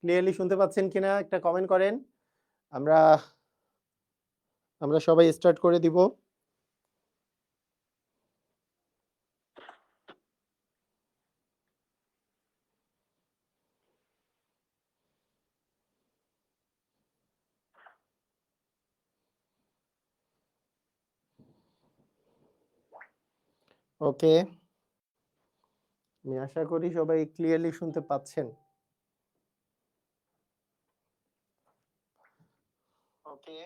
Clearly শুনতে পাচ্ছেন কিনা একটা কমেন্ট করেন। আমরা আমরা সবাই স্টার্ট করে দিব। ওকে, আমি আশা করি সবাই ক্লিয়ারলি শুনতে পাচ্ছেন। ওকে,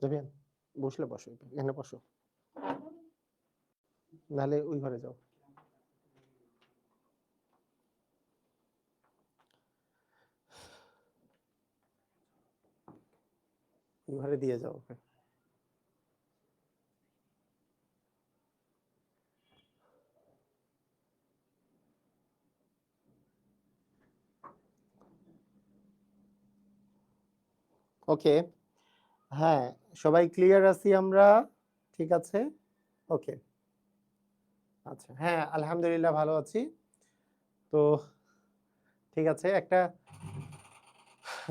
যাবেন বসলে বসো, এখানে বসো, নাহলে ওই ঘরে যাও। ওই ঘরে দিয়ে যাও ওকে। ওকে, হ্যাঁ সবাই ক্লিয়ার আছি আমরা, ঠিক আছে। ওকে, আচ্ছা হ্যাঁ আলহামদুলিল্লাহ ভালো আছি। তো ঠিক আছে, একটা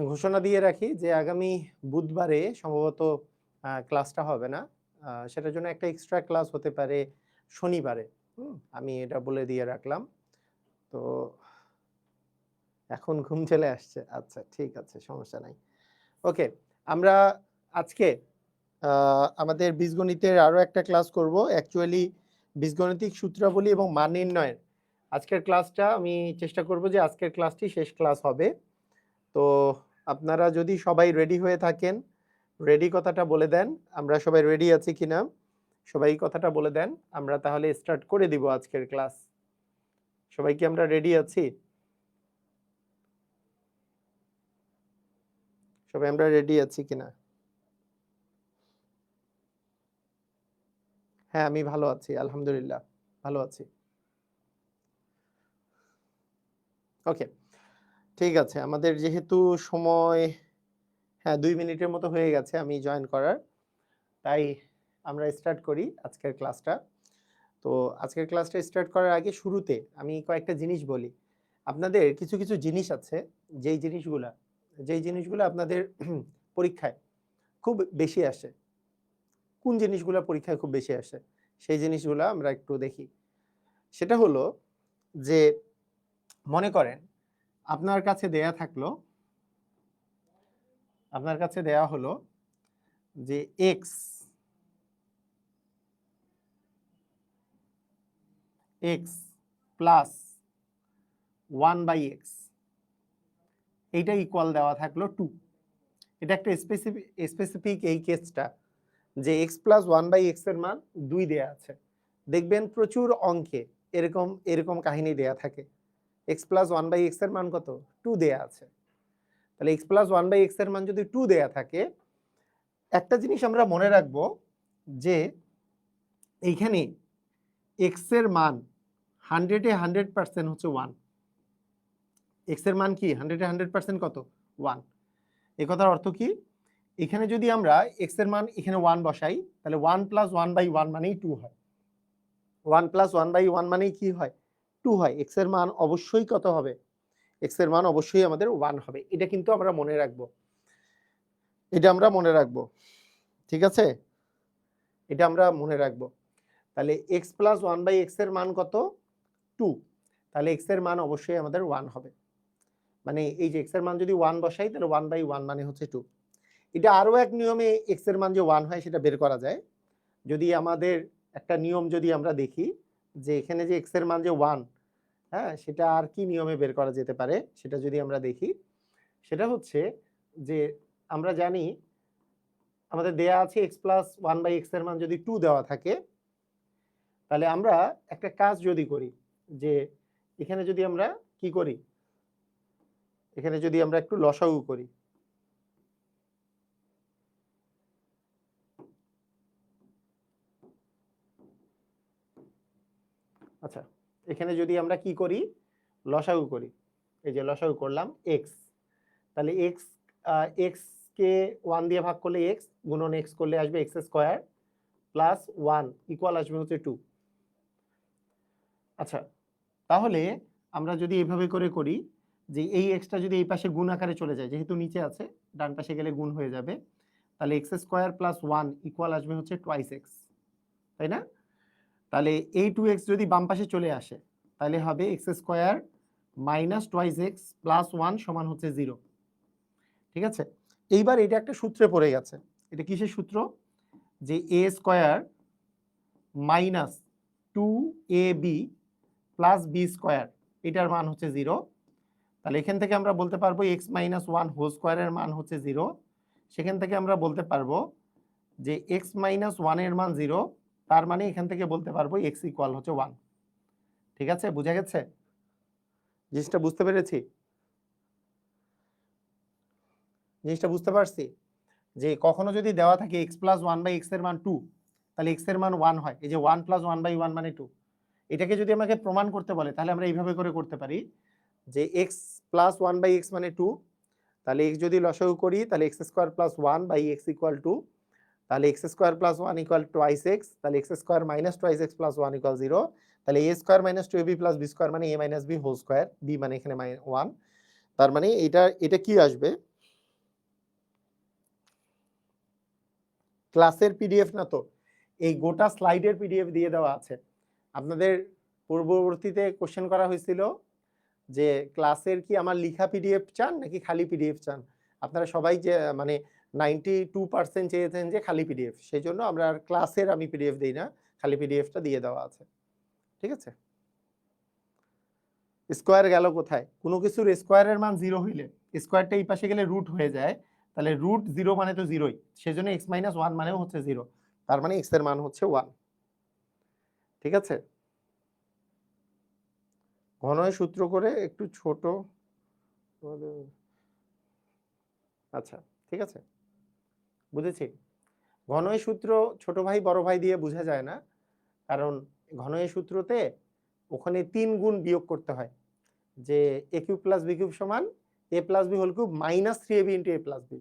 ঘোষণা দিয়ে রাখি যে আগামী বুধবারে সম্ভবত ক্লাসটা হবে না। সেটার জন্য একটা এক্সট্রা ক্লাস হতে পারে শনিবারে। আমি এটা বলে দিয়ে রাখলাম। তো এখন ঘুম চলে আসছে, আচ্ছা ঠিক আছে, সমস্যা নাই। ওকে, আমরা আজকে আমাদের বীজগণিতের আরো একটা ক্লাস করব। অ্যাকচুয়ালি বীজগণিতিক সূত্রাবলী এবং মান নির্ণয়ের আজকের ক্লাসটা আমি চেষ্টা করব যে আজকের ক্লাসটি শেষ ক্লাস হবে। তো আপনারা যদি সবাই রেডি হয়ে থাকেন, রেডি কথাটা বলে দেন, আমরা সবাই রেডি আছি কিনা সবাই কথাটা বলে দেন, আমরা তাহলে স্টার্ট করে দিব আজকের ক্লাস। সবাই কি আমরা রেডি আছি? সবাই আমরা রেডি আছি কিনা? হ্যাঁ আমি ভালো আছি আলহামদুলিল্লাহ, ভালো আছি। ওকে, ঠিক আছে, আমাদের যেহেতু সময় হ্যাঁ 2 মিনিটের মতো হয়ে গেছে আমি জয়েন করার, তাই আমরা স্টার্ট করি আজকের ক্লাসটা। তো আজকের ক্লাসটা স্টার্ট করার আগে শুরুতে আমি কয়েকটা জিনিস বলি। আপনাদের কিছু কিছু জিনিস আছে, যেই জিনিসগুলো আপনাদের পরীক্ষায় খুব বেশি আসে। কোন জিনিসগুলো পরীক্ষায় খুব বেশি আসে সেই জিনিসগুলো আমরা একটু দেখি। সেটা হলো যে মনে করেন আপনার কাছে দেয়া হলো যে x প্লাস 1/x এইটা ইকুয়াল দেওয়া থাকলো 2। এটা একটা স্পেসিফিক এই কেসটা যে x প্লাস 1/x এর মান 2 দেয়া আছে। দেখবেন প্রচুর অঙ্কে এরকম এরকম কাহিনী দেয়া থাকে। x প্লাস 1/x এর মান কত? 2 দেয়া আছে। তাহলে x প্লাস 1/x এর মান যদি 2 দেয়া থাকে, একটা জিনিস আমরা মনে রাখবো যে এইখানে x এর মান 100 এ 100% হচ্ছে 1। x এর মান কি 100 এ 100% কত? 1। এই কথার অর্থ কি? এখানে যদি আমরা x এর মান এখানে 1 বসাই, তাহলে 1 প্লাস 1/1 মানেই 2 হয়। 1 প্লাস 1/1 মানেই কি হয়? 2 হয়। x এর মান অবশ্যই কত হবে? x এর মান অবশ্যই আমাদের 1 হবে। এটা কিন্তু আমরা মনে রাখবো, এটা আমরা মনে রাখবো, ঠিক আছে? এটা আমরা মনে রাখবো। তাহলে x প্লাস 1/x এর মান কত? 2। তাহলে x এর মান অবশ্যই আমাদের 1 হবে। মানে এই যে x এর মান যদি 1 বসাই তাহলে 1/1 মানে হচ্ছে 2। এটা আরো এক নিয়মে x এর মান যে 1 হয় সেটা বের করা যায়। যদি আমাদের একটা নিয়ম যদি আমরা দেখি যে এখানে যে x এর মান যে 1, হ্যাঁ সেটা আর কি নিয়মে বের করা যেতে পারে সেটা যদি আমরা দেখি, সেটা হচ্ছে যে আমরা জানি আমাদের দেয়া আছে x প্লাস 1/x এর মান যদি 2 দেওয়া থাকে, তাহলে আমরা একটা কাজ যদি করি যে এখানে যদি আমরা কি করি, এখানে যদি আমরা একটু লসাগু করি, আচ্ছা এখানে যদি আমরা কি করি লসাগু করি, এই যে লসাগু করলাম x, তাহলে x কে 1 দিয়ে ভাগ করলে x, গুণন x করলে আসবে x স্কয়ার প্লাস 1 ইকুয়াল আসবে হচ্ছে 2। আচ্ছা, তাহলে আমরা যদি এইভাবে করে করি যে এই এক্সটা যদি এই পাশে গুণ আকারে চলে যায়, যেহেতু নিচে আছে ডান পাশে গেলে গুণ হয়ে যাবে, তাহলে এক্স স্কোয়ার প্লাস 1 ইকুয়াল আসবে হচ্ছে টোয়াইস এক্স, তাই না? তাহলে এই 2x যদি বাম পাশে চলে আসে তাহলে হবে x square minus twice x plus 1 সমান হচ্ছে 0। ঠিক আছে, এইবার এটা একটা সূত্রে পড়ে গেছে। এটা কিসের সূত্র? যে A square minus 2ab plus B square, এটার মান হচ্ছে 0। তাহলে এখান থেকে আমরা বলতে পারবো এক্স মাইনাস 1 হোল স্কোয়ারের মান হচ্ছে 0। সেখান থেকে আমরা বলতে পারবো যে এক্স মাইনাস 1 এর মান 0, তার মানে এখান থেকে বলতে পারবো এক্স ইকুয়াল হচ্ছে 1। ঠিক আছে, বুঝা গেছে? জিনিসটা বুঝতে পেরেছি? জিনিসটা বুঝতে পারছি যে কখনো যদি দেওয়া থাকে এক্স প্লাস 1 বাই এক্স এর মান 2, তাহলে এক্স এর মান 1 হয়। এই যে 1 প্লাস 1 বাই 1 মানে 2। এটাকে যদি আমাকে প্রমাণ করতে বলে তাহলে আমরা এইভাবে করে করতে পারি যে এক্স প্লাস 1 বাই এক্স মানে 2, তাহলে এক্স যদি লসাগু করি তাহলে x square plus 1 by x equal 2, তাহলে x square plus 1 equal twice x, তাহলে x square minus twice x plus 1 equal 0। তাহলে a square minus 2ab plus B square মানে a minus b whole square, b মানে এখানে 1। তার মানে এটা কি আসবে? ক্লাসের পিডিএফ না তো, এই গোটা স্লাইডের পিডিএফ দিয়ে দেওয়া আছে। আপনাদের পূর্ববর্তীতে কোশ্চেন করা হয়েছিল যে ক্লাসের কি আমার লিখা পিডিএফ চান নাকি খালি পিডিএফ চান? আপনারা সবাই যে মানে 92% চেয়েছেন যে খালি পিডিএফ, সেই জন্য আমরা আর ক্লাসের আমি পিডিএফ দিই না, খালি পিডিএফটা দিয়ে দেওয়া আছে। ঠিক আছে, স্কোয়ার গেল কোথায়? কোনো কিছুর স্কোয়ারের মান 0 হইলে স্কোয়ারটা এই পাশে গেলে রুট হয়ে যায়, তাহলে রুট 0 মানে তো 0ই, সেজন্য x মাইনাস 1 মানেও হচ্ছে 0, তার মানে x এর মান হচ্ছে 1। ঠিক আছে, ঘনয় সূত্র করে একটু ছোট। আচ্ছা, ঠিক আছে, বুঝেছি। ঘনয় সূত্র ছোট ভাই বড় ভাই দিয়ে বোঝা যায় না, কারণ ঘনয় সূত্রতে ওখানে 3 গুণ বিয়োগ করতে হয়, যে a cube plus b cube সমান a plus b whole cube minus 3ab into a plus b,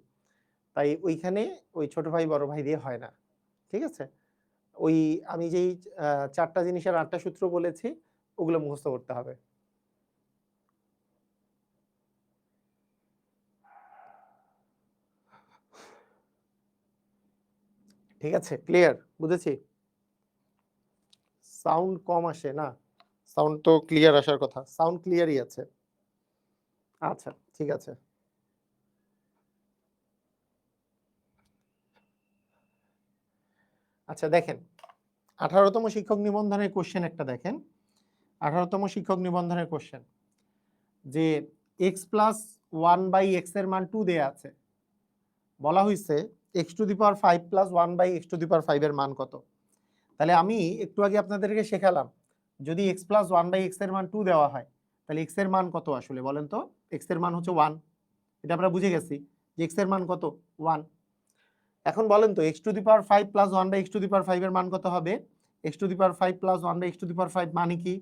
তাই ওইখানে ওই ছোট ভাই বড় ভাই দিয়ে হয় না। ঠিক আছে, ওই আমি যেই 4টা জিনিসের 8টা সূত্র বলেছি ওগুলো মুখস্থ করতে হবে। ঠিক আছে, ক্লিয়ার? বুঝেছি। সাউন্ড কম আসে না? সাউন্ড তো ক্লিয়ার আসার কথা, সাউন্ড ক্লিয়ারই আছে। আচ্ছা, ঠিক আছে। আচ্ছা দেখেন, 18তম শিক্ষক নিবন্ধনের কোশ্চেন একটা দেখেন। 18তম শিক্ষক নিবন্ধনের কোশ্চেন যে x প্লাস 1 বাই এক্স এর মান 2 দেয়া আছে, বলা হয়েছে x to the power 5 plus 1 by x to the power 5 এর মান কত? তাহলে আমি একটু আগে আপনাদেরকে শেখালাম যদি x প্লাস 1 বাই এক্স এর মান 2 দেওয়া হয় তাহলে x এর মান কত আসলে বলেন তো? x এর মান হচ্ছে 1, এটা আমরা বুঝে গেছি যে x এর মান কত? 1। এখন বলেন তো x to the power 5 plus 1 by x to the power 5 এর মান কত হবে? x to the power 5 plus 1 by x to the power 5 মানে কি?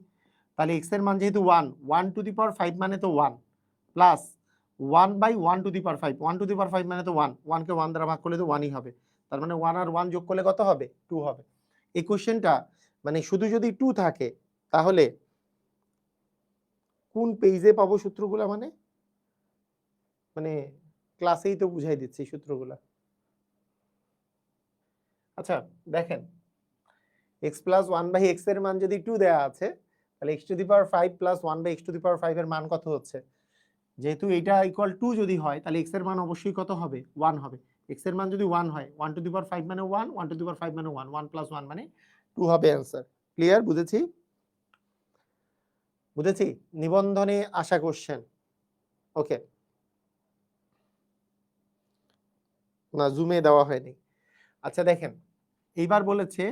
তাহলে x এর মান যেহেতু 1, 1 টু দি পাওয়ার 5 মানে তো 1 plus 1 by 1 to the power 5, 1 to the power 5 মানে তো 1, 1 কে 1 দ্বারা ভাগ করলে তো 1ই হবে, তার মানে 1 আর 1 যোগ করলে কত হবে? 2 হবে। এই কোশ্চেনটা মানে শুধু যদি 2 থাকে তাহলে কোন পেজে পাবো সূত্রগুলা? মানে মানে ক্লাসেই তো বুঝাই দিচ্ছি সূত্রগুলা। আচ্ছা দেখেন, x প্লাস 1 বাই x এর মান যদি 2 দেয়া আছে তাহলে x to the power 5 plus 1 by x to the power 5 এর মান কত হচ্ছে? যেহেতু এটা ইকুয়াল 2 যদি হয় তাহলে x এর মান অবশ্যই কত হবে? 1 হবে। x এর মান যদি 1 হয় 1 টু দি পাওয়ার 5 মানে 1, 1 টু দি পাওয়ার 5 মানে 1, 1 প্লাস 1 মানে 2 হবে অ্যানসার। ক্লিয়ার? বুঝেছি? বুঝেছি। নিবন্ধনে আসা কোশ্চেন। ওকে, না জুমে দেওয়া হয়নি। আচ্ছা দেখেন, এইবার বলেছে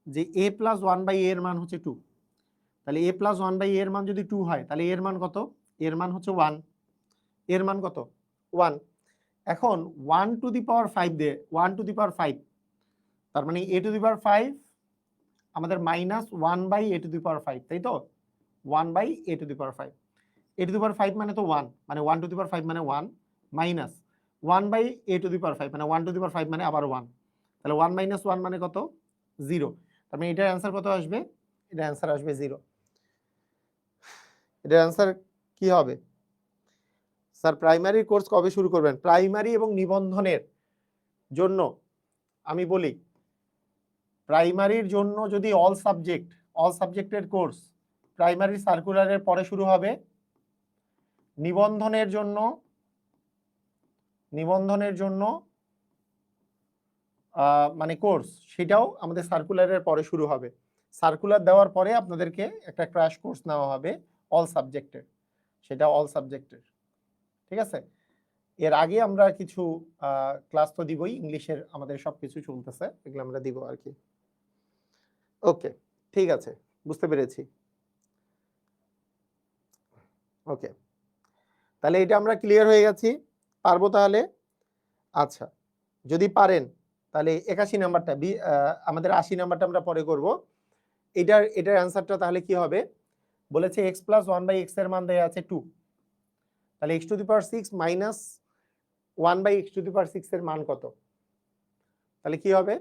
যে a প্লাস 1 বাই a এর মান হচ্ছে 2, তাহলে a প্লাস 1 বাই a এর মান যদি 2 হয় তাহলে এর মান কত? এর মান হচ্ছে 1, এর মান কত? 1। এখন 1 টু দি পাওয়ার 5 দিয়ে 1 টু দি পাওয়ার 5, তার মানে a টু দি পাওয়ার 5 আমাদের minus 1 by a to the power 5, তাই তো? 1 by a to the power 5, a to the power 5 মানে তো 1, মানে 1 টু দি পাওয়ার 5 মানে 1 minus 1 by a to the power 5 মানে 1 টু দি পাওয়ার 5 মানে আবার 1, তাহলে 1 মাইনাস 1 মানে কত? 0, তার মানে এটার অ্যান্সার কত আসবে? এটার অ্যান্সার আসবে 0। এটার অ্যান্সার কি হবে? স্যার প্রাইমারি কোর্স কবে শুরু করবেন? প্রাইমারি এবং নিবন্ধনের জন্য আমি বলি, প্রাইমারির জন্য যদি অল সাবজেক্টের কোর্স প্রাইমারি সার্কুলারের পরে শুরু হবে, নিবন্ধনের জন্য মানে কোর্স সেটাও আমাদের সার্কুলারের পরে শুরু হবে। সার্কুলার দেওয়ার পরে আপনাদেরকে একটা ক্র্যাশ কোর্স নেওয়া হবে অল সাবজেক্টের, সেটা অল সাবজেক্টের, ঠিক আছে? এর আগে আমরা কিছু ক্লাস তো দিবই, ইংলিশের আমাদের সবকিছু চলতেছে, এগুলো আমরা দিব আর কি। ওকে, ঠিক আছে, বুঝতে পেরেছি। ওকে, তাহলে এটা আমরা ক্লিয়ার হয়ে গেছি, পারবো তাহলে? আচ্ছা, যদি পারেন তাহলে 81 নাম্বারটা আমাদের 80 নাম্বারটা আমরা পরে করব। এটার অ্যান্সারটা তাহলে কি হবে? বলেছে x + 1/x এর মান দেয়া আছে 2, তাহলে x⁶ মাইনাস 1/x⁶ এর মান কত? তাহলে কি হবে?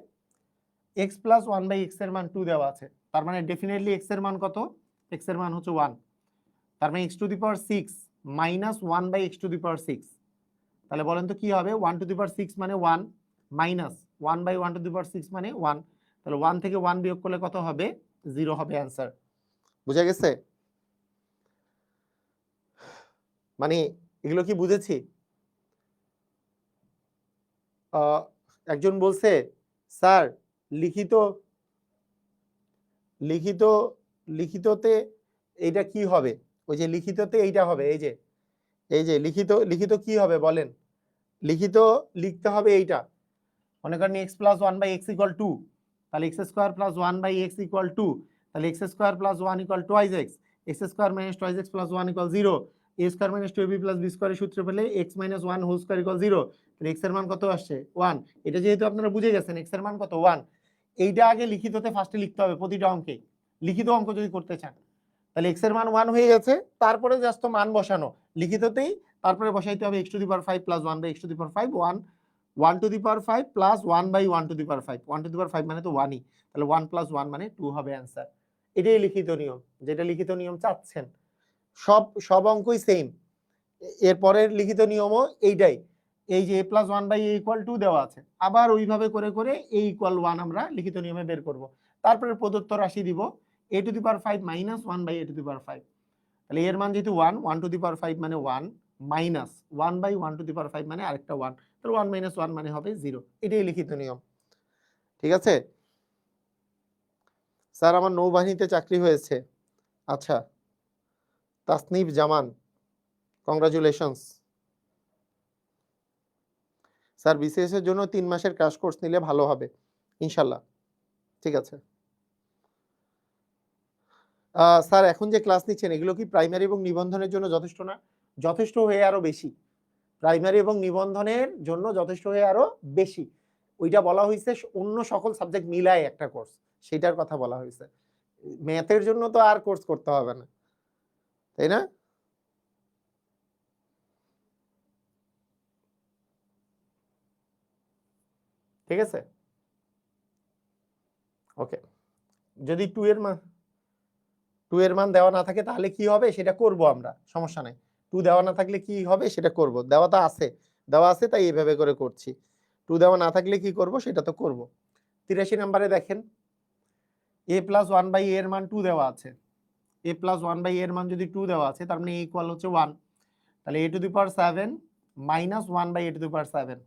x + 1/x এর মান 2 দেওয়া আছে, তার মানে ডেফিনেটলি x এর মান কত? x এর মান হচ্ছে 1, তার মানে x⁶ মাইনাস 1/x⁶। তাহলে বলেন তো কি হবে? 1⁶ মানে 1 মাইনাস 1/1⁶ মানে 1, তাহলে 1 থেকে 1 বিয়োগ করলে কত হবে? 0 হবে অ্যান্সার। বুঝা গেছে? মানে এগুলো কি বুঝেছি? একজন বলছে স্যার লিখিততে এইটা কি হবে? ওই যে লিখিততে এইটা হবে, এই যে লিখিত কি হবে বলেন? লিখিত লিখতে হবে এইটা, মনে করেন x + 1/x = 2, তাহলে x² + 1/x = 2, তাহলে x² + 1 = 2x, x² - 2x + 1 = 0, a² - 2ab + b² এর সূত্র পেলে x - 1 হোল স্কয়ার = 0, তাহলে x এর মান কত আসছে? 1। এটা যেহেতু আপনারা বুঝে গেছেন x এর মান কত? 1। এইটা আগে লিখিততে ফার্স্টে লিখতে হবে প্রতিটা অঙ্কে, লিখিত অঙ্ক যদি করতে চান। তাহলে x এর মান 1 হয়ে গেছে, তারপরে জাস্ট মান বসানো লিখিততেই, তারপরে বসাইতে হবে x⁵ + 1/x⁵ 1 1⁵ প্লাস 1/1⁵ 1⁵ মানে তো 1ই, তাহলে 1 + 1 মানে 2 হবে অ্যান্সার। এটাই লিখিত নিয়ম, যেটা লিখিত নিয়ম চাচ্ছেন। সব অঙ্কই সেম, এর পরের লিখিত নিয়মও এইটাই। এই যে a + 1/a = 2 দেওয়া আছে, আবার ওইভাবে করে করে a = 1 আমরা লিখিত নিয়মে বের করব, তারপরে প্রদত্ত রাশি দিব a⁵ মাইনাস 1/a⁵। তাহলে এর মান যেহেতু 1, 1⁵ মানে 1 মাইনাস 1/1⁵ মানে আরেকটা 1, তাহলে 1 - 1 মানে হবে 0। এটাই লিখিত নিয়ম, ঠিক আছে? স্যার আমার নৌবাহিনীতে চাকরি হয়েছে। আচ্ছা, তাসনিফ জামান, কংগ্রাচুলেশনস। স্যার বিসিএস এর জন্য 3 মাসের ক্র্যাশ কোর্স নিলে ভালো হবে ইনশাআল্লাহ, ঠিক আছে। স্যার এখন যে ক্লাস নিচ্ছেন এগুলো কি প্রাইমারি এবং নিবন্ধনের জন্য যথেষ্ট না? যথেষ্ট হয়ে আরো বেশি, প্রাইমারি এবং নিবন্ধনের জন্য যথেষ্ট হয়ে আরো বেশি। ওইটা বলা হয়েছে অন্য সকল সাবজেক্ট মিলায় একটা কোর্স, সেটার কথা বলা হয়েছে। ম্যাথের জন্য তো আর কোর্স করতে হবে না, তাই না? ঠিক আছে, ওকে। যদি 2 এর মান দেওয়া না থাকে তাহলে কি হবে সেটা করব আমরা, সমস্যা নাই। 2 দেওয়া না থাকলে কি হবে সেটা করব, দেওয়া আছে তাই এইভাবে করে করছি। 2 দেওয়া না থাকলে কি করব সেটা তো করব। 83 নম্বরে দেখেন a + 1/a এর মান 2 দেওয়া আছে, a + 1/a এর মান যদি 2 দেওয়া আছে তার মানে a = হচ্ছে 1, তাহলে a⁷ মাইনাস 1/a⁷,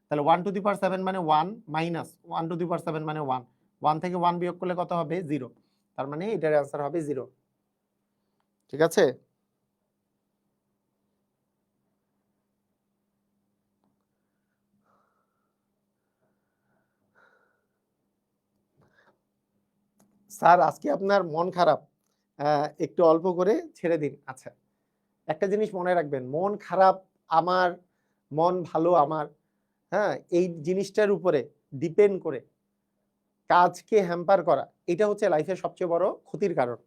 তাহলে 1⁷ মানে 1 মাইনাস 1⁷ মানে 1, 1 থেকে 1 বিয়োগ করলে কত হবে? 0, তার মানে এটার অ্যান্সার হবে 0, ঠিক আছে? স্যার আজকে আপনার মন খারাপ, একটু অল্প করে ছেড়ে দিন। আচ্ছা, একটা জিনিস মনে রাখবেন, মন খারাপ আমার, মন ভালো আমার, হ্যাঁ, এই জিনিসটার উপরে ডিপেন্ড করে কাজকে হ্যাম্পার করা, এটা হচ্ছে লাইফের সবচেয়ে বড় ক্ষতির কারণ।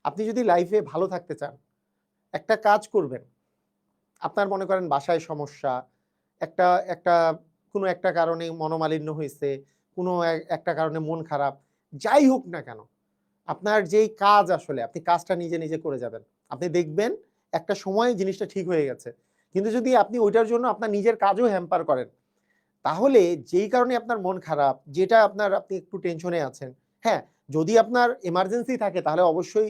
আপনি যদি লাইফে ভালো থাকতে চান, একটা কাজ করবেন, আপনার মনে করেন বাসায় সমস্যা, একটা কোনো একটা কারণে মনোমালিন্য হয়েছে, কোনো একটা কারণে মন খারাপ, যাই হোক না কেন, আপনার যেই কাজ আসলে আপনি কাজটা নিজে নিজে করে যাবেন, আপনি দেখবেন একটা সময় জিনিসটা ঠিক হয়ে গেছে। কিন্তু যদি আপনি ওইটার জন্য আপনার নিজের কাজও হ্যাম্পার করেন, তাহলে যেই কারণে আপনার মন খারাপ, যেটা আপনার আপনি একটু টেনশনে আছেন, হ্যাঁ, যদি আপনার এমার্জেন্সি থাকে তাহলে অবশ্যই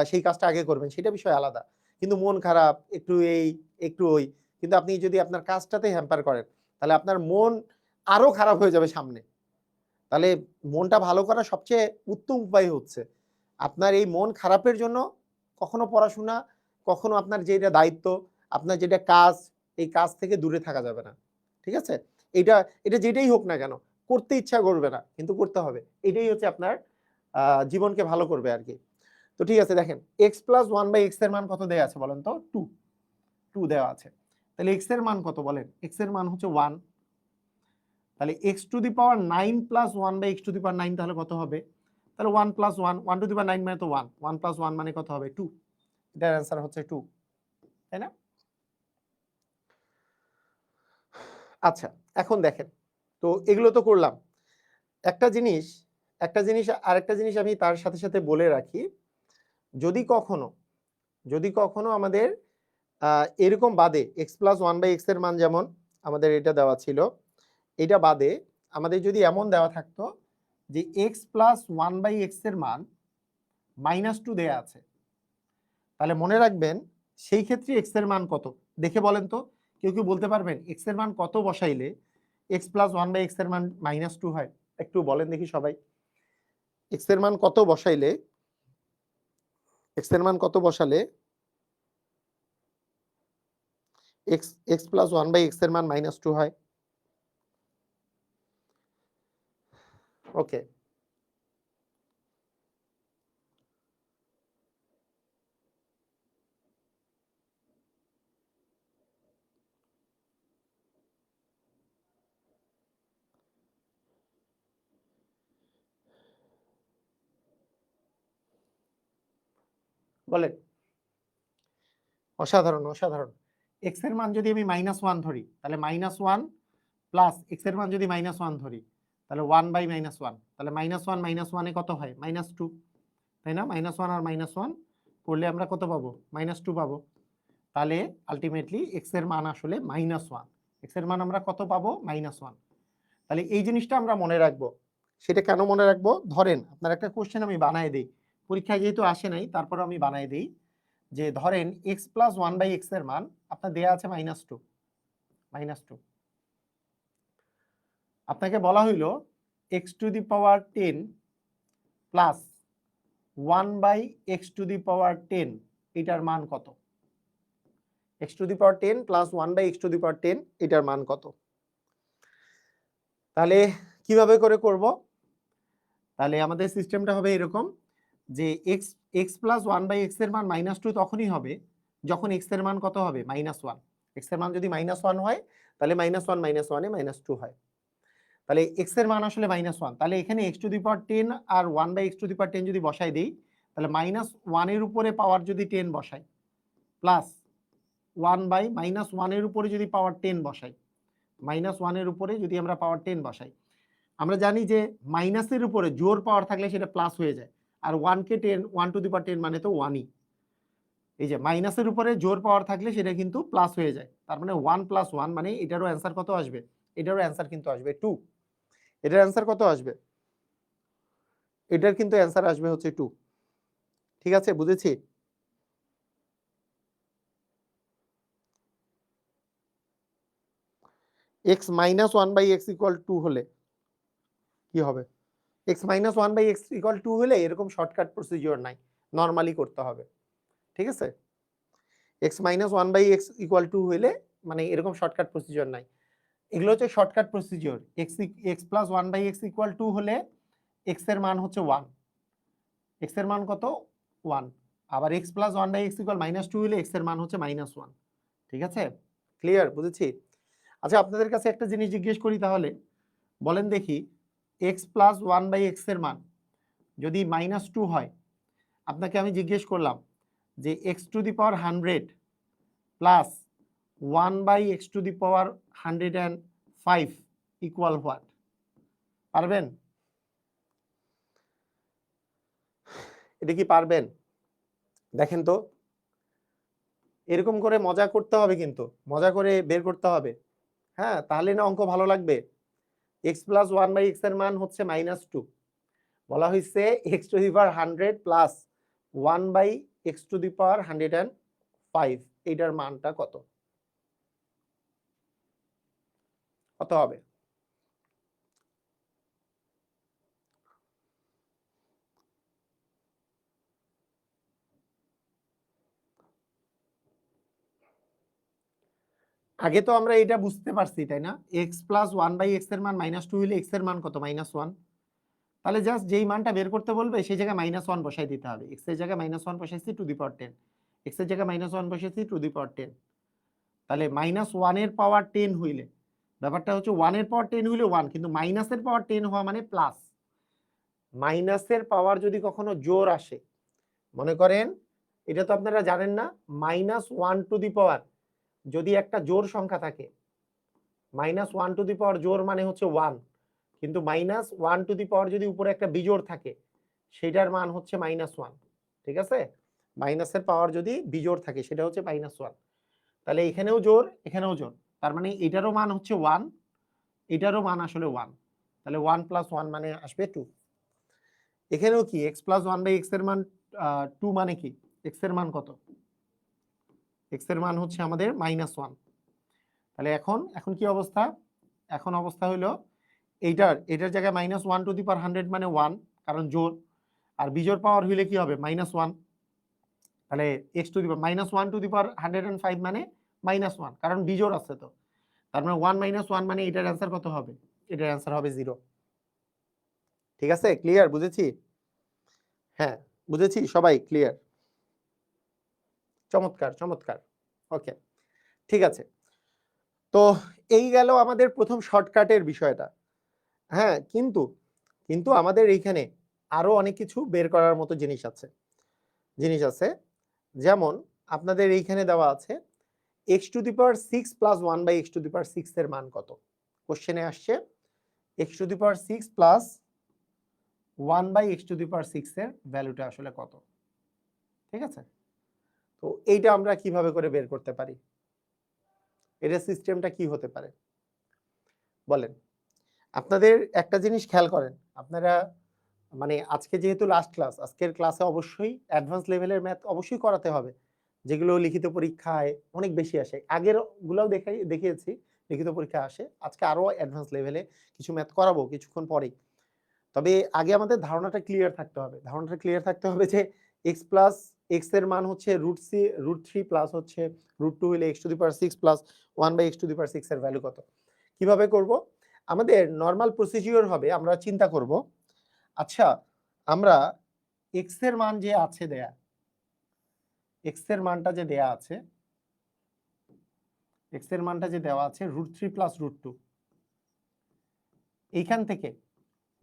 সেই কাজটা আগে করবেন, সেটা বিষয় আলাদা। কিন্তু মন খারাপ, একটু এই একটু ওই, কিন্তু আপনি যদি আপনার কাজটাতে হ্যাম্পার করেন, তাহলে আপনার মন আরো খারাপ হয়ে যাবে সামনে। তাহলে মনটা ভালো করার সবচেয়ে উত্তম উপায় হচ্ছে আপনার এই মন খারাপের জন্য কখনো পড়াশোনা, কখনো আপনার যেটা দায়িত্ব, আপনার যেটা কাজ, এই কাজ থেকে দূরে থাকা যাবে না। ঠিক আছে? এটা এটা যেটাই হোক না কেন, করতে ইচ্ছা করবে না, কিন্তু করতে হবে। এটাই হচ্ছে আপনার জীবনকে ভালো করবে আর কি। তো ঠিক আছে, দেখেন x প্লাস 1/x এর মান কত দেয়া আছে বলেন তো? 2 দেওয়া আছে। তাহলে x এর মান কত বলেন? x এর মান হচ্ছে 1। তাহলে x to the power 9 plus 1/x to the power 9 তাহলে কত হবে? তাহলে 1 প্লাস 1, 1 টু দি পাওয়ার 9 মানে তো 1, 1 প্লাস 1 মানে কত হবে? 2। এটার অ্যান্সার হচ্ছে 2, তাই না? আচ্ছা, এখন দেখেন, তো এগুলো তো করলাম। একটা জিনিস আরেকটা জিনিস আমি তার সাথে সাথে বলে রাখি, যদি কখনো আমাদের এরকম বাদে x প্লাস 1/x এর মান যেমন আমাদের এটা দেওয়া ছিল, এটা বাদে আমাদের যদি এমন দেওয়া থাকতো যে x প্লাস 1/x এর মান -2 দেয়া আছে, তাহলে মনে রাখবেন সেই ক্ষেত্রে x এর মান কত দেখে বলেন তো। কেউ কি বলতে পারবেন x এর মান কত বসাইলে x প্লাস 1/x এর মান -2 হয়? একটু বলেন দেখি সবাই। x এর মান কত বসাইলে x প্লাস 1/x এর মান -2 হয়? ওকে, বলেন। অসাধারণ, অসাধারণ। x এর মান যদি আমি -1 ধরি তাহলে -1 প্লাস x এর মান যদি -1 ধরি তাহলে 1/-1, তাহলে -1 এ কত হয়? -2, তাই না? -1 আর -1 করলে আমরা কত পাবো? -2 পাবো। তাহলে আলটিমেটলি x এর মান আসলে -1। x এর মান আমরা কত পাবো? -1। তাহলে এই জিনিসটা আমরা মনে রাখবো। সেটা কেন মনে রাখবো? ধরেন আপনার একটা কোশ্চেন আমি বানায় দেই, পরীক্ষায় যেহেতু আসে নাই তারপর আমি বানায় দেই, যে ধরেন x প্লাস 1/x এর মান আপনার দেয়া আছে -2। আপনাকে বলা হইলো x to the power 10 plus 1/x to the power 10 এটার মান কত? x to the power 10 plus 1/x to the power 10 এটার মান কত? তাহলে কিভাবে করে করব? তাহলে আমাদের সিস্টেমটা হবে এরকম যে x প্লাস 1/x এর মান -2 তখনই হবে যখন x এর মান কত হবে? -1। x এর মান যদি -1 হয় তাহলে -1 -1 এ -2 হয়। তাহলে x এর মান আসলে -1, তাহলে এখানে x টু দি পাওয়ার 10 আর 1/x টু দি পাওয়ার 10 যদি বসাই দেই, তাহলে -1 এর উপরে পাওয়ার যদি 10 বসাই প্লাস 1/-1 এর উপরে যদি পাওয়ার 10 বসাই, -1 এর উপরে যদি আমরা পাওয়ার 10 বসাই, আমরা জানি যে মাইনাসের উপরে জোর পাওয়ার থাকলে সেটা প্লাস হয়ে যায়, আর 1 কে 10, 1 টু দি পাওয়ার 10 মানে তো 1ই। এই যে মাইনাসের উপরে জোর পাওয়ার থাকলে সেটা কিন্তু প্লাস হয়ে যায়, তার মানে 1 + 1 মানে এটারও অ্যান্সার কত আসবে? এটারও অ্যান্সার কিন্তু আসবে 2। এটার অ্যান্সার কত আসবে? এটার কিন্তু অ্যান্সার আসবে হচ্ছে 2। ঠিক আছে, বুঝেছি? x - 1/x = 2 হলে কি হবে? x - 1/x = 2 হলে এরকম শর্টকাট প্রসিডিওর নাই, নরমালি করতে হবে। ঠিক আছে? x - 1/x = 2 হইলে মানে এরকম শর্টকাট প্রসিডিওর নাই। এগুলো হচ্ছে শর্টকাট প্রসিডিওর। x + 1/x = 2 হলে x এর মান হচ্ছে 1। x এর মান কত? 1। আবার x + 1/x = -2 হলে x এর মান হচ্ছে -1। ঠিক আছে? ক্লিয়ার? বুঝেছি? আচ্ছা, আপনাদের কাছে একটা জিনিস জিজ্ঞেস করি তাহলে। বলেন দেখি x + 1/x এর মান যদি -2 হয়, আপনাকে আমি জিজ্ঞেস করলাম যে x to the power 100 plus 1/x to the power 105 equal what? পারবেন? এটা কি পারবেন? দেখেন তো, এরকম করে মজা করতে হবে, কিন্তু মজা করে বের করতে হবে। হ্যাঁ, তাহলে না অঙ্ক ভালো লাগবে। x প্লাস 1/x এর মান হচ্ছে -2, বলা হয়েছে x to the power 100 plus 1/x to the power 105, এইটার মানটা কত কত হবে? আগে তো আমরা এটা বুঝতে পারছি, তাই না? x প্লাস 1/x এর মান -2 হলে x এর মান কত? -1। তাহলে জাস্ট যেই মানটা বের করতে বলবে সেই জায়গায় -1 বসাই দিতে হবে। x এর জায়গায় -1 বসাইছি টু দি পাওয়ার 10, x এর জায়গায় -1 বসাইছি টু দি পাওয়ার 10। তাহলে -1 এর পাওয়ার 10 হইলে, ব্যাপারটা হচ্ছে 1 এর পাওয়ার 10 হইলে 1, কিন্তু মাইনাসের পাওয়ার 10 হওয়া মানে প্লাস। মাইনাসের পাওয়ার যদি কখনো জোর আসে, মনে করেন এটা তো আপনারা জানেন না, -1 টু দি পাওয়ার যদি একটা জোর সংখ্যা থাকে, -1 টু দি পাওয়ার জোর মানে হচ্ছে 1, কিন্তু -1 টু দি পাওয়ার যদি উপরে একটা বিজোড় থাকে, সেটার মান হচ্ছে -1। ঠিক আছে? মাইনাসের পাওয়ার যদি বিজোড় থাকে সেটা হচ্ছে -1। তাহলে এখানেও জোর, এখানেও জোর, তার মানে এটারও মান হচ্ছে 1, এটারও মান আসলে 1। তাহলে 1 + 1 মানে আসবে 2। এখানেও কি x + 1/x এর মান 2 মানে কি? x এর মান কত? x এর মান হচ্ছে আমাদের -1। তাহলে এখন কি অবস্থা? এখন অবস্থা হলো এটার জায়গায় -1 টু দি পাওয়ার 100 মানে 1, কারণ জোর, আর বিজোড় পাওয়ার হইলে কি হবে? -1। তাহলে x to the power -1 to the power 105 মানে -1, কারণ বিজোড় আছে তো। তার মানে 1 - 1 মানে এটার অ্যান্সার কত হবে? এটার অ্যান্সার হবে 0। ঠিক আছে? ক্লিয়ার? বুঝেছি? হ্যাঁ, বুঝেছি সবাই? ক্লিয়ার? চমৎকার, চমৎকার। ওকে, ঠিক আছে। তো এই গেল আমাদের প্রথম শর্টকাটের বিষয়টা। হ্যাঁ, কিন্তু আমাদের এইখানে আরো অনেক কিছু বের করার মতো জিনিস আছে। যেমন আপনাদের এইখানে দেওয়া আছে x to the power 6 plus 1/x to the power 6 এর মান কত? কোশ্চেনে আসছে x to the power 6 plus 1/x to the power 6 এর ভ্যালুটা আসলে কত? ঠিক আছে? তো এইটা আমরা কিভাবে করে বের করতে পারি? এটার সিস্টেমটা কি হতে পারে বলেন? আপনাদের একটা জিনিস খেয়াল করেন, আপনারা মানে আজকে যেহেতু লাস্ট ক্লাস, আজকের ক্লাসে অবশ্যই অ্যাডভান্স লেভেলের ম্যাথ অবশ্যই করাতে হবে, যেগুলো লিখিত পরীক্ষায় অনেক বেশি আসে। আগের গুলাও দেখিয়েছি লিখিত পরীক্ষা আসে, আজকে আরো অ্যাডভান্স লেভেলে কিছু ম্যাথ করাবো কিছুক্ষণ পরেই। তবে আগে আমাদের ধারণাটা ক্লিয়ার থাকতে হবে যে x এর মান হচ্ছে √3 প্লাস হচ্ছে √2 হলে x to the power 6 plus 1/x to the power 6 এর ভ্যালু কত। কিভাবে করব? আমাদের নরমাল প্রসিডিওর হবে, আমরা চিন্তা করব, আচ্ছা আমরা x এর মান যে আছে দেয়া, x এর মানটা যে দেয়া আছে, x এর মানটা যে দেওয়া আছে √3 প্লাস √2, এইখান থেকে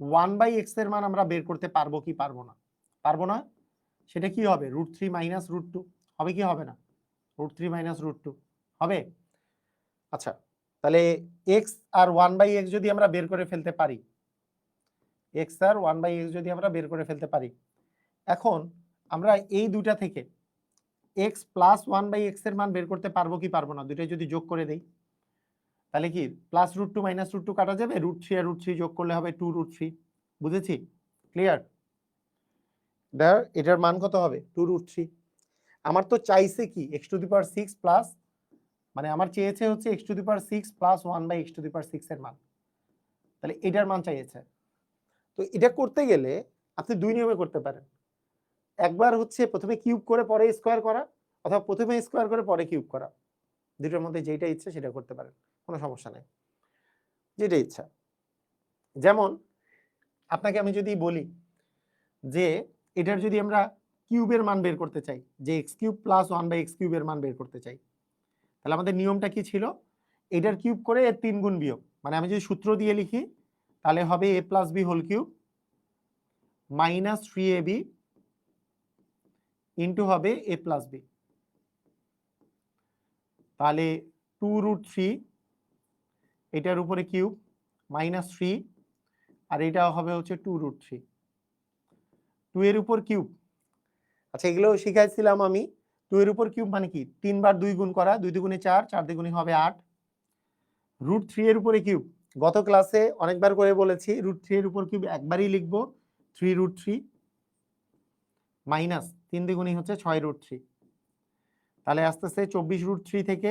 1/x এর মান আমরা বের করতে পারবো কি পারবো না? পারবো না? সেটা কি হবে? √3 মাইনাস √2 হবে কি হবে না? √3 মাইনাস √2 হবে। আচ্ছা, তাহলে x আর 1/x যদি আমরা বের করে ফেলতে পারি, x আর 1/x যদি আমরা বের করে ফেলতে পারি, এখন আমরা এই দুটা থেকে x প্লাস 1/x এর মান বের করতে পারবো কি পারবো না? দুটাই যদি যোগ করে দেই, তাহলে কি প্লাস √2 মাইনাস √2 কাটা যাবে, √3 আর √3 যোগ করলে হবে 2√3। বুঝেছি? ক্লিয়ার? এটার মান কত হবে? 2√3। আমার তো চাইছে কি x to the power 6 plus, মানে আমার চেয়েছে হচ্ছে x to the power 6 plus 1/x to the power 6 এর মান, তাহলে এটার মান চাইছে। তো এটা করতে গেলে আপনি দুই নিয়মে করতে পারেন। একবার হচ্ছে প্রথমে কিউব করে পরে স্কোয়ার করা, অথবা প্রথমে স্কোয়ার করে পরে কিউব করা, দুটোর মধ্যে যেটা ইচ্ছা সেটা করতে পারেন, কোনো সমস্যা নাই, যেটা ইচ্ছা। যেমন আপনাকে আমি যদি বলি যে এটার যদি আমরা কিউবের মান বের করতে চাই, যে x³ প্লাস 1/x³ এর মান বের করতে চাই, তাহলে আমাদের নিয়মটা কি ছিল? এটার কিউব করে এর 3 গুণ বিয়োগ, মানে আমি যদি সূত্র দিয়ে লিখি তাহলে হবে a plus b whole cube minus 3ab into হবে a প্লাস b, তাহলে 2√3 এটার উপরে কিউব মাইনাস 3, আর এটা হবে হচ্ছে 2√3, 2 এর উপর কিউব আচ্ছা এগুলো শিখাইছিলাম আমি। 2 এর উপর কিউব মানে কি 3 বার 2 গুণ করা, 2 দুগুণে 4, 4 দ্বিগুণে হবে 8। √3 এর উপরে কিউব, গত ক্লাসে অনেকবার করে বলেছি √3 এর উপর কিউব একবারই লিখবো 3√3 মাইনাস 3 দ্বিগুণে হচ্ছে 6√3। তাহলে আসতেছে 24√3 থেকে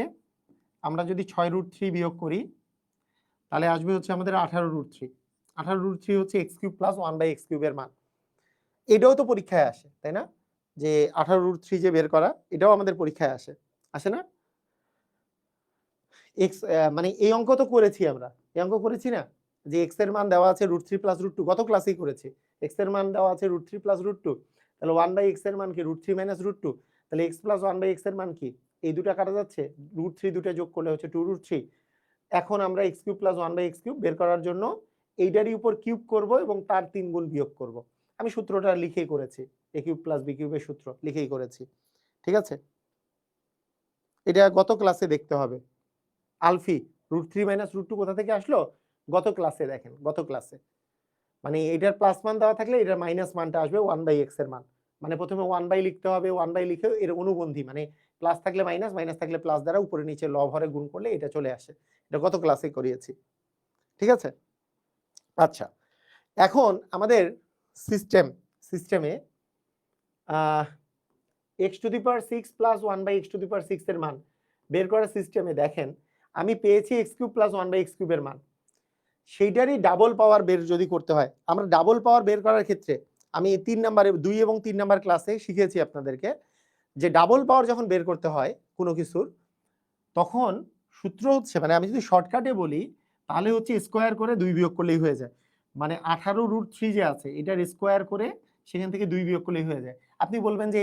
আমরা যদি 6√3 বিয়োগ করি তাহলে আসবে হচ্ছে আমাদের 18√3। 18√3 হচ্ছে x³ + 1/x³ এর মান। এটাও তো পরীক্ষায় আসে তাই না, যে 18√3 যে বের করা, এটাও আমাদের পরীক্ষায় আসে না? এক্স মানে এই অঙ্ক তো করেছি আমরা, এই অঙ্ক করেছি না, যে এক্স এর মান দেওয়া আছে √3 + √2, গত ক্লাসেই করেছি। এক্স এর মান দেওয়া আছে √3 + √2, তাহলে 1/x এর মান কি √3 - √2, তাহলে x + 1/x এর মান কি, এই দুটো কাটা যাচ্ছে, √3 দুটো যোগ করলে হচ্ছে 2√3। এখন আমরা x³ + 1/x³ বের করার জন্য এইটারই উপর কিউব করব এবং তার 3 গুণ বিয়োগ করব। আমি সূত্রটা লিখেই করেছি, a³ + b³ এর সূত্র লিখেই করেছি, ঠিক আছে? এটা গত ক্লাসে দেখতে হবে। আলফি √3 - √2 কোথা থেকে আসলো, গত ক্লাসে দেখেন, গত ক্লাসে মানে এটার প্লাস মান দেওয়া থাকলে এটার মাইনাস মানটা আসবে 1/x এর মান। মানে প্রথমে 1/, লিখতে হবে, 1/, লিখে এর অনুবন্ধী মানে প্লাস থাকলে মাইনাস, মাইনাস থাকলে প্লাস দ্বারা উপরে নিচে লব হরে গুণ করলে এটা চলে আসে। এটা গত ক্লাসে করিয়েছি, ঠিক আছে? আচ্ছা এখন আমাদের সিস্টেমে x⁶ + 1/x⁶ এর মান বের করার সিস্টেমে দেখেন আমি পেয়েছি x³ + 1/x³ এর মান, সেইটারই ডাবল পাওয়ার বের যদি করতে হয়, আমরা ডাবল পাওয়ার বের করার ক্ষেত্রে আমি 3 নম্বরে 2 এবং 3 নম্বর ক্লাসে শিখিয়েছি আপনাদেরকে যে ডাবল পাওয়ার যখন বের করতে হয় কোনো কিছুর, তখন সূত্র হচ্ছে, মানে আমি যদি শর্টকাটে বলি তাহলে হচ্ছে স্কোয়ার করে 2 বিয়োগ করলেই হয়ে যায়। মানে 18√3 যে আছে এটার স্কোয়ার করে সেখান থেকে 2 বিয়োগ করলেই হয়ে যায়। আপনি বলবেন যে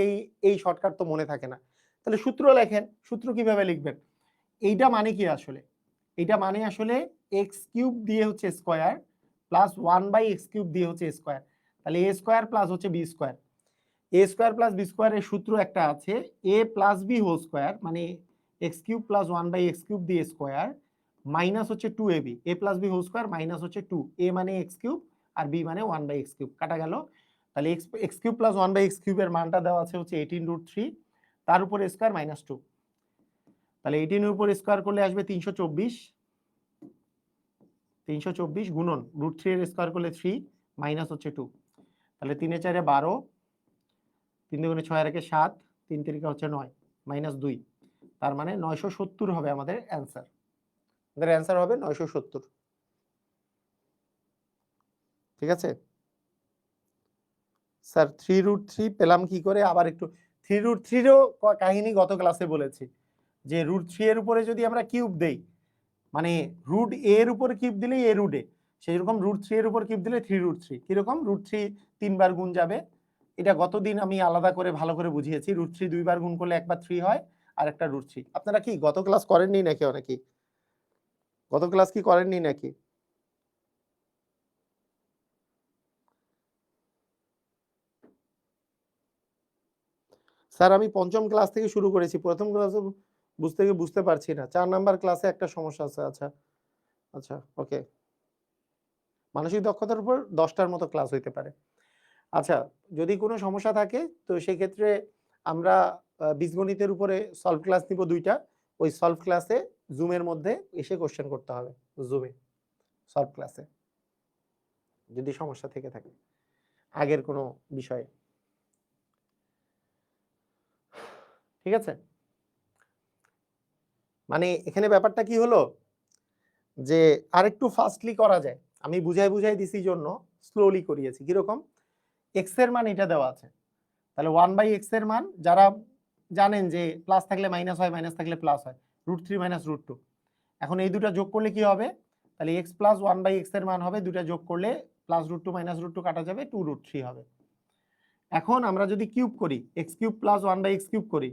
এই শর্টকাট তো মনে থাকে না, তাহলে সূত্র লেখেন। সূত্র কিভাবে লিখবেন, এইটা মানে কি আসলে, এটা মানে আসলে x³ দিয়ে হচ্ছে স্কোয়ার প্লাস 1/x³ দিয়ে হচ্ছে স্কোয়ার, তাহলে a স্কোয়ার প্লাস হচ্ছে b square. a square plus b স্কোয়ারের সূত্র একটা আছে a + b হোল স্কোয়ার, মানে x³ + 1/x³ দিয়ে স্কোয়ার মাইনাস হচ্ছে 2ab, a + b whole square minus হচ্ছে 2, a মানে x³ আর b মানে 1/x³, কাটা গেল। তাহলে x³ + 1/x³ এর মানটা দেওয়া আছে হচ্ছে 18√3, তার উপরে স্কোয়ার মাইনাস 2, তাহলে 18 এর উপর স্কোয়ার করলে আসবে 324, 324 গুণন √3 এর স্কোয়ার করলে 3 মাইনাস হচ্ছে 2, তাহলে 3 এর 4 এ 12, 3 দুগুণে 6 আর 1 এ 7, 3 তিরিকা হচ্ছে 9 মাইনাস 2, তার মানে 970 হবে আমাদের অ্যান্সার। আমাদের অ্যান্সার হবে 970, ঠিক আছে স্যার? 3√3 পেলাম কি করে, আবার একটু 3√3 এরও কাহিনী গত ক্লাসে বলেছি, যে √3 এর উপরে যদি আমরা কিউব দেই, মানে √a এর উপর কিউব দিলে a √a, সেই রকম √3 এর উপর কিউব দিলে 3√3, কিরকম √3 3 বার গুণ যাবে, এটা গতদিন আমি আলাদা করে ভালো করে বুঝিয়েছি। √3 2 বার গুণ করলে একবার 3 হয় আর একটা √3। আপনারা কি গত ক্লাস করেননি নাকি, অনেকেই গত ক্লাস কি করেননি নাকি? স্যার আমি পঞ্চম ক্লাস থেকে শুরু করেছি, প্রথম ক্লাসে বুঝতে পারছি না, 4 নাম্বার ক্লাসে একটা সমস্যা আছে। আচ্ছা আচ্ছা ওকে, মানসিক দক্ষতার উপর 10টার মতো ক্লাস হইতে পারে। আচ্ছা যদি কোনো সমস্যা থাকে তো সেই ক্ষেত্রে আমরা বীজগণিতের উপরে সলভ ক্লাস নিব 2টা, ওই সলভ ক্লাসে জুমের মধ্যে এসে কোশ্চেন করতে হবে, জুমে সলভ ক্লাসে যদি সমস্যা থেকে থাকে আগের কোনো বিষয়ে, ঠিক আছে? মানে এখানে ব্যাপারটা কি হলো, যে আরেকটু ফাস্টলি করা যায়, আমি বুঝাই দিছি জন্য স্লোলি করিয়েছি। কিরকম, এক্স এর মান এটা দেওয়া আছে, তাহলে 1/x এর মান যারা জানেন যে প্লাস থাকলে মাইনাস হয়, মাইনাস থাকলে প্লাস হয়, √3 - √2, এখন এই দুটো যোগ করলে কি হবে, তাহলে x + 1/x এর মান হবে, দুটো যোগ করলে +√2 - √2 কাটা যাবে, 2√3 হবে। এখন আমরা যদি কিউব করি, x³ + 1/x³ করি,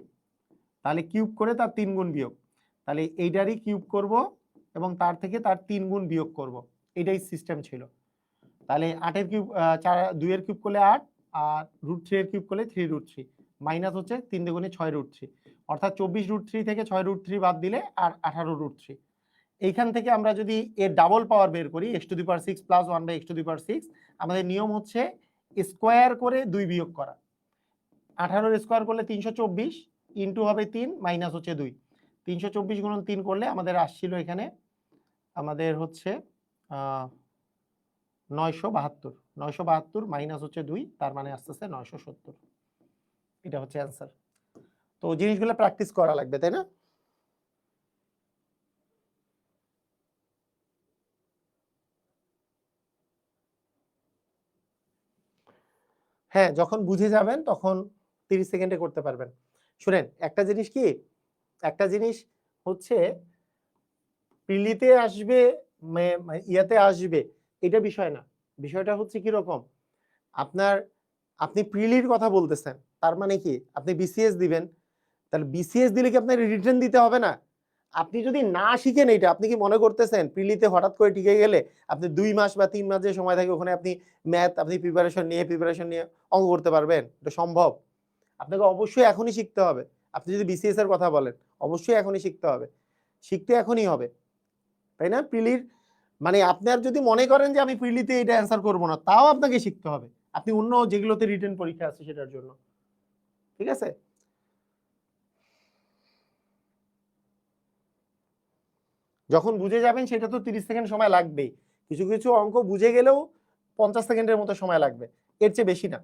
তাহলে কিউব করে তার 3 গুণ বিয়োগ, তাহলে এইটারই কিউব করব এবং তার থেকে তার 3 গুণ বিয়োগ করব, এটাই সিস্টেম ছিল। তাহলে 8 এর কিউব 2 এর কিউব করলে 8 আর √3 এর কিউব করলে 3√3 মাইনাস হচ্ছে 3 দুগুণে 6√3, অর্থাৎ 24√3 থেকে 6√3 বাদ দিলে আর 18√3। এইখান থেকে আমরা যদি এর ডাবল পাওয়ার বের করি x⁶ + 1/x⁶, আমাদের নিয়ম হচ্ছে স্কোয়ার করে 2 বিয়োগ করা। 18 স্কোয়ার করলে 324 ইন্টু হবে 3 মাইনাস হচ্ছে 2, 324 গুণন 3 করলে আমাদের আসছিল এখানে আমাদের হচ্ছে 972, 972 মাইনাস হচ্ছে 2, তার মানে আসতেছে 970। এটা হচ্ছে অ্যান্সার। তো জিনিসগুলো প্র্যাকটিস করা লাগবে, তাই না? হ্যাঁ, যখন বুঝে যাবেন তখন 30 সেকেন্ডে করতে পারবেন। শুনেন, একটা জিনিস কি, একটা জিনিস হচ্ছে প্রিলিতে আসবে ইয়াতে আসবে এটা বিষয় না। বিষয়টা হচ্ছে কি রকম, আপনি প্রিলির কথা বলতেছেন, তার মানে কি আপনি বিসিএস দিবেন, তাহলে বিসিএস দিলে কি আপনার রিটেন দিতে হবে না? আপনি যদি না শিখেন এটা, আপনি কি মনে করতেছেন প্রিলিতে হঠাৎ করে টিকে গেলে আপনি 2 মাস বা 3 মাস যে সময় থাকে ওখানে আপনি ম্যাথ আপনি প্রিপারেশন নিয়ে অঙ্ক করতে পারবেন? এটা সম্ভব? আপনাকে অবশ্যই এখনই শিখতে হবে। আপনি যদি বিসিএস এর কথা বলেন, অবশ্যই এখনই শিখতে হবে, শিখতে এখনই হবে, তাই না? প্রিলির মানে আপনার যদি মনে করেন যে আমি প্রিলিতে এটা অ্যান্সার করব না, তাও আপনাকে শিখতে হবে, আপনি অন্য যেগুলোতে রিটেন পরীক্ষা আছে সেটার জন্য। ঠিক আছে? যখন বুঝে যাবেন সেটা তো 30 সেকেন্ড সময় লাগবেই। কিছু কিছু অঙ্ক বুঝে গেলেও 50 সেকেন্ডের মতো সময় লাগবে, এর চেয়ে বেশি না।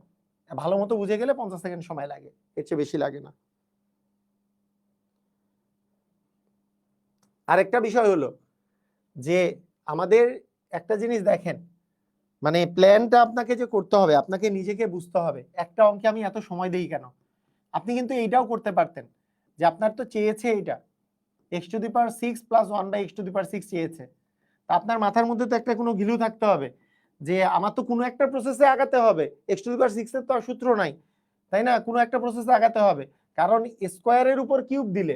ভালো মতো বুঝে গেলে 50 সেকেন্ড সময় লাগে, এর চেয়ে বেশি লাগে না। আরেকটা বিষয় হলো যে আমাদের একটা জিনিস দেখেন, মানে প্ল্যানটা আপনাকে যে করতে হবে, আপনাকে নিজেকে বুঝতে হবে একটা অঙ্কে আমি এত সময় দেই কেন। আপনি কিন্তু এইটাও করতে পারতেন যে আপনার তো চেয়েছে এটা x⁶ + 1/x⁶ চেয়েছে, তা আপনার মাথার মধ্যে তো একটা কোনো ঘিলু থাকতে হবে যে আমার তো কোনো একটা প্রসেসে আগাতে হবে, x⁶ এর তো আর সূত্র নাই, তাই না? কোনো একটা প্রসেসে আগাতে হবে, কারণ স্কোয়ারের উপর কিউব দিলে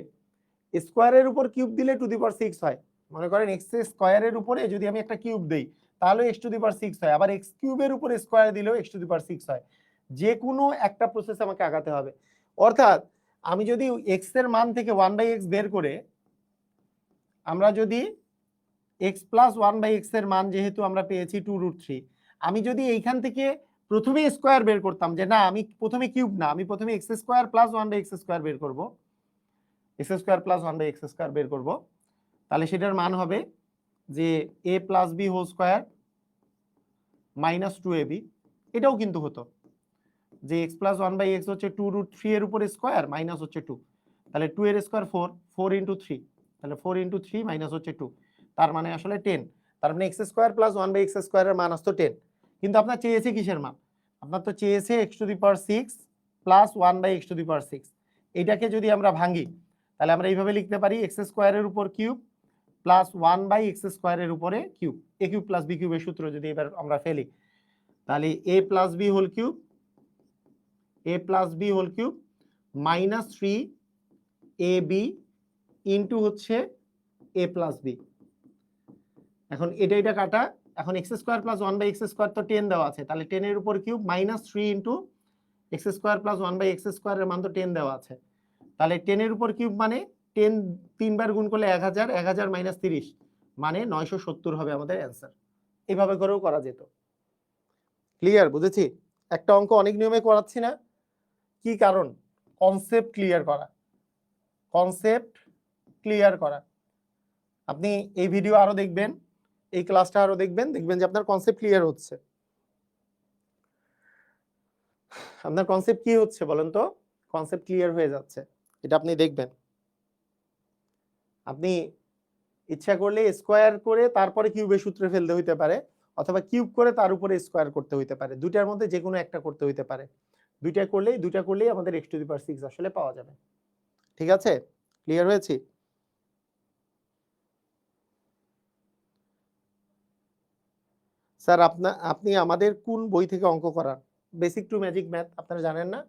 x⁶ হয়। মনে করেন x স্কোয়ারের উপরে যদি আমি একটা কিউব দেই তাহলে x⁶ হয়, আবার x কিউবের উপরে স্কোয়ার দিলেও x⁶ হয়। যে কোনো একটা প্রসেস আমাকে আগাতে হবে। অর্থাৎ আমি যদি x এর মান থেকে 1/x বের করে আমরা যদি x + 1/x এর মান যেহেতু আমরা পেয়েছি 2√3, আমি যদি এইখান থেকে প্রথমে স্কোয়ার বের করতাম, যে না আমি প্রথমে কিউব না, আমি প্রথমে x² + 1/x² বের করব, x² + 1/x² বের করব, তাহলে সেটার মান হবে যে a + b² - 2ab। এটাও কিন্তু হতো যে x + 1/x হচ্ছে 2√3 এর উপর স্কোয়ার মাইনাস হচ্ছে 2, তাহলে 2 এর স্কোয়ার 4, 4 × 3, তাহলে 4 × 3 মাইনাস হচ্ছে 2, তার মানে আসলে 10। তার মানে x² + 1/x² এর মান আসতো 10। কিন্তু আপনার চেয়েছে কিসের মান? আপনার তো চেয়েছে x⁶ + 1/x⁶। এইটাকে যদি আমরা ভাঙি তাহলে আমরা এইভাবে লিখতে পারি x² এর উপর কিউব প্লাস 1/x² এর উপরে কিউব, a³ + b³ এর সূত্র যদি এবার আমরা ফেলি তাহলে a + b whole cube minus 3ab into হচ্ছে a + b। এখন এটা কাটা, এখন x² + 1/x² তো 10 দেওয়া আছে, তাহলে 10 এর উপর cube minus 3 into x² + 1/x² এর মান তো 10 দেওয়া আছে, তাহলে 10 এর উপর কিউব মানে 10 তিনবার গুণ করলে 1000, 1000 - 30 মানে 970 হবে আমাদের অ্যান্সার। এইভাবে করেও করা যেত। ক্লিয়ার? বুঝেছি? একটা অঙ্ক অনেক নিয়মে করাচ্ছি না, কি কারণ? কনসেপ্ট ক্লিয়ার করা। আপনি এই ভিডিও আরো দেখবেন, এই ক্লাসটা আরো দেখবেন, দেখবেন যে আপনার কনসেপ্ট ক্লিয়ার হচ্ছে। আপনার কনসেপ্ট কি হচ্ছে বলেন তো? কনসেপ্ট ক্লিয়ার হয়ে যাচ্ছে, এটা আপনি দেখবেন। আপনি ইচ্ছা করলে স্কোয়ার করে তারপরে কিউবের সূত্রে ফেলতে হইতে পারে, অথবা কিউব করে তার উপরে স্কোয়ার করতে হইতে পারে, দুইটার মধ্যে যে কোনো একটা করতে হইতে পারে। দুইটা করলেই আমাদের x⁶ আসলে পাওয়া যাবে। ঠিক আছে? ক্লিয়ার হয়েছে? স্যার আপনি আমাদের কোন বই থেকে অঙ্ক করান? বেসিক টু ম্যাজিক ম্যাথ, আপনারা জানেন না?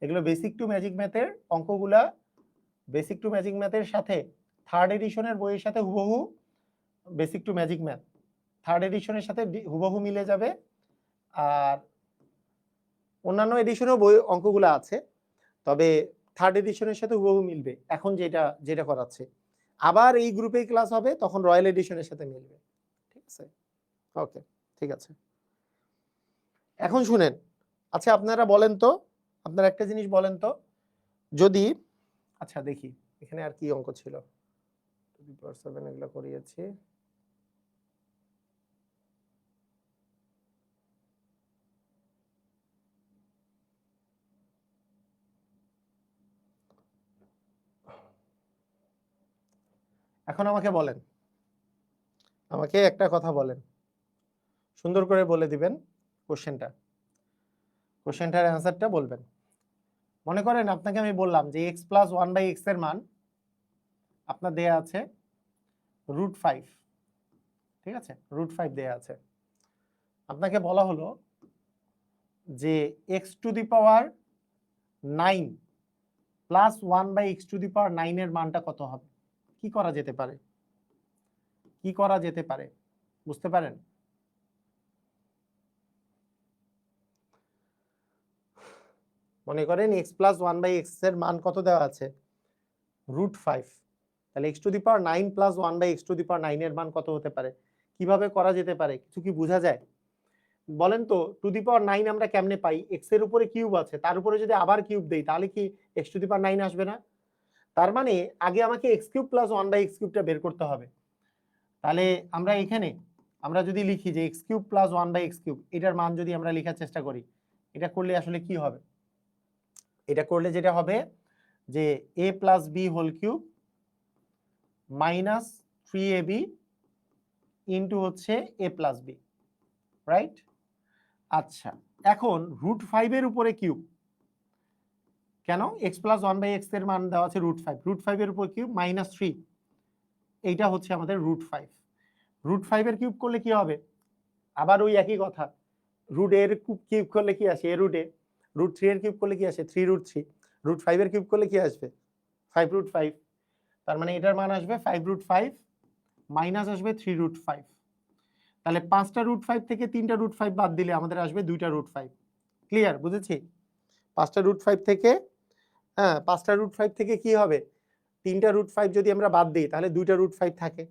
এগুলো বেসিক টু ম্যাজিক ম্যাথের অঙ্কগুলা, বেসিক টু ম্যাজিক ম্যাথের সাথে 3rd এডিশনের বইয়ের সাথে হুবহু basic to magic math 3rd এডিশনের সাথে হুবহু মিলে যাবে। আর অন্যান্য এডিশনেও বই অঙ্কগুলো আছে, তবে 3rd এডিশনের সাথে হুবহু মিলবে এখন যেটা করাচ্ছে। আবার এই গ্রুপেই ক্লাস হবে, তখন রয়্যাল এডিশনের সাথে মিলবে। ঠিক আছে? ওকে, ঠিক আছে। এখন শুনেন, আচ্ছা আপনারা বলেন তো আপনারা একটা জিনিস বলেন তো, যদি আচ্ছা দেখি এখানে আর কি অঙ্ক ছিল, 2^7 এগুলো করিয়েছি। এখন আমাকে বলেন, আমাকে একটা কথা বলেন, সুন্দর করে বলে দিবেন কোশ্চেনটার অ্যান্সারটা বলবেন। মনে করেন আপনাকে আমি বললাম যে x + 1/x এর মান আপনার দেয়া আছে √5, ঠিক আছে, √5 দেয়া আছে। আপনাকে বলা হলো যে x⁹9 + 1/x⁹9 এর মানটা কত হবে? কি করা যেতে পারে? কি করা যেতে পারে বুঝতে পারেন? মনে করেন x + 1/x এর মান কত দেওয়া আছে? √5। তাহলে x⁹9 + 1/x⁹9 এর মান কত হতে পারে? কিভাবে করা যেতে পারে? কিছু কি বোঝা যায়? বলেন তো, ⁹9 আমরা কেমনে পাই? x এর উপরে কিউব আছে, তার উপরে যদি আবার কিউব দেই তাহলে কি x⁹9 আসবে না? তার মানে আগে আমাকে x³ + 1/x³ টা বের করতে হবে। তাহলে আমরা এখানে আমরা যদি লিখি যে x³ + 1/x³ এটার মান যদি আমরা লেখার চেষ্টা করি, এটা করলে আসলে কি হবে? এটা করলে যেটা হবে যে a + b whole cube minus 3ab into হচ্ছে a + b, রাইট? আচ্ছা, এখন √5 এর উপরে কিউব, কেন? x + 1/x এর মান দেওয়া আছে √5, √5 এর উপর কিউব মাইনাস 3, এইটা হচ্ছে আমাদের √5। √5 এর কিউব করলে কি হবে? আবার ওই একই কথা, √a এর কিউব করলে কি আসে? a √a, √3 এর কিউব করলে কি আসে? 3√3, √5 এর কিউব করলে কি আসবে? 5√5। তার মানে এটার মান আসবে 5√5 মাইনাস আসবে 3√5। তাহলে 5টা √5 থেকে 3টা √5 বাদ দিলে আমাদের আসবে 2টা √5। ক্লিয়ার? বুঝেছি? 5টা √5 থেকে, হ্যাঁ 5টা √5 থেকে কি হবে? 3টা √5 যদি আমরা বাদ দিই তাহলে 2টা √5 থাকে।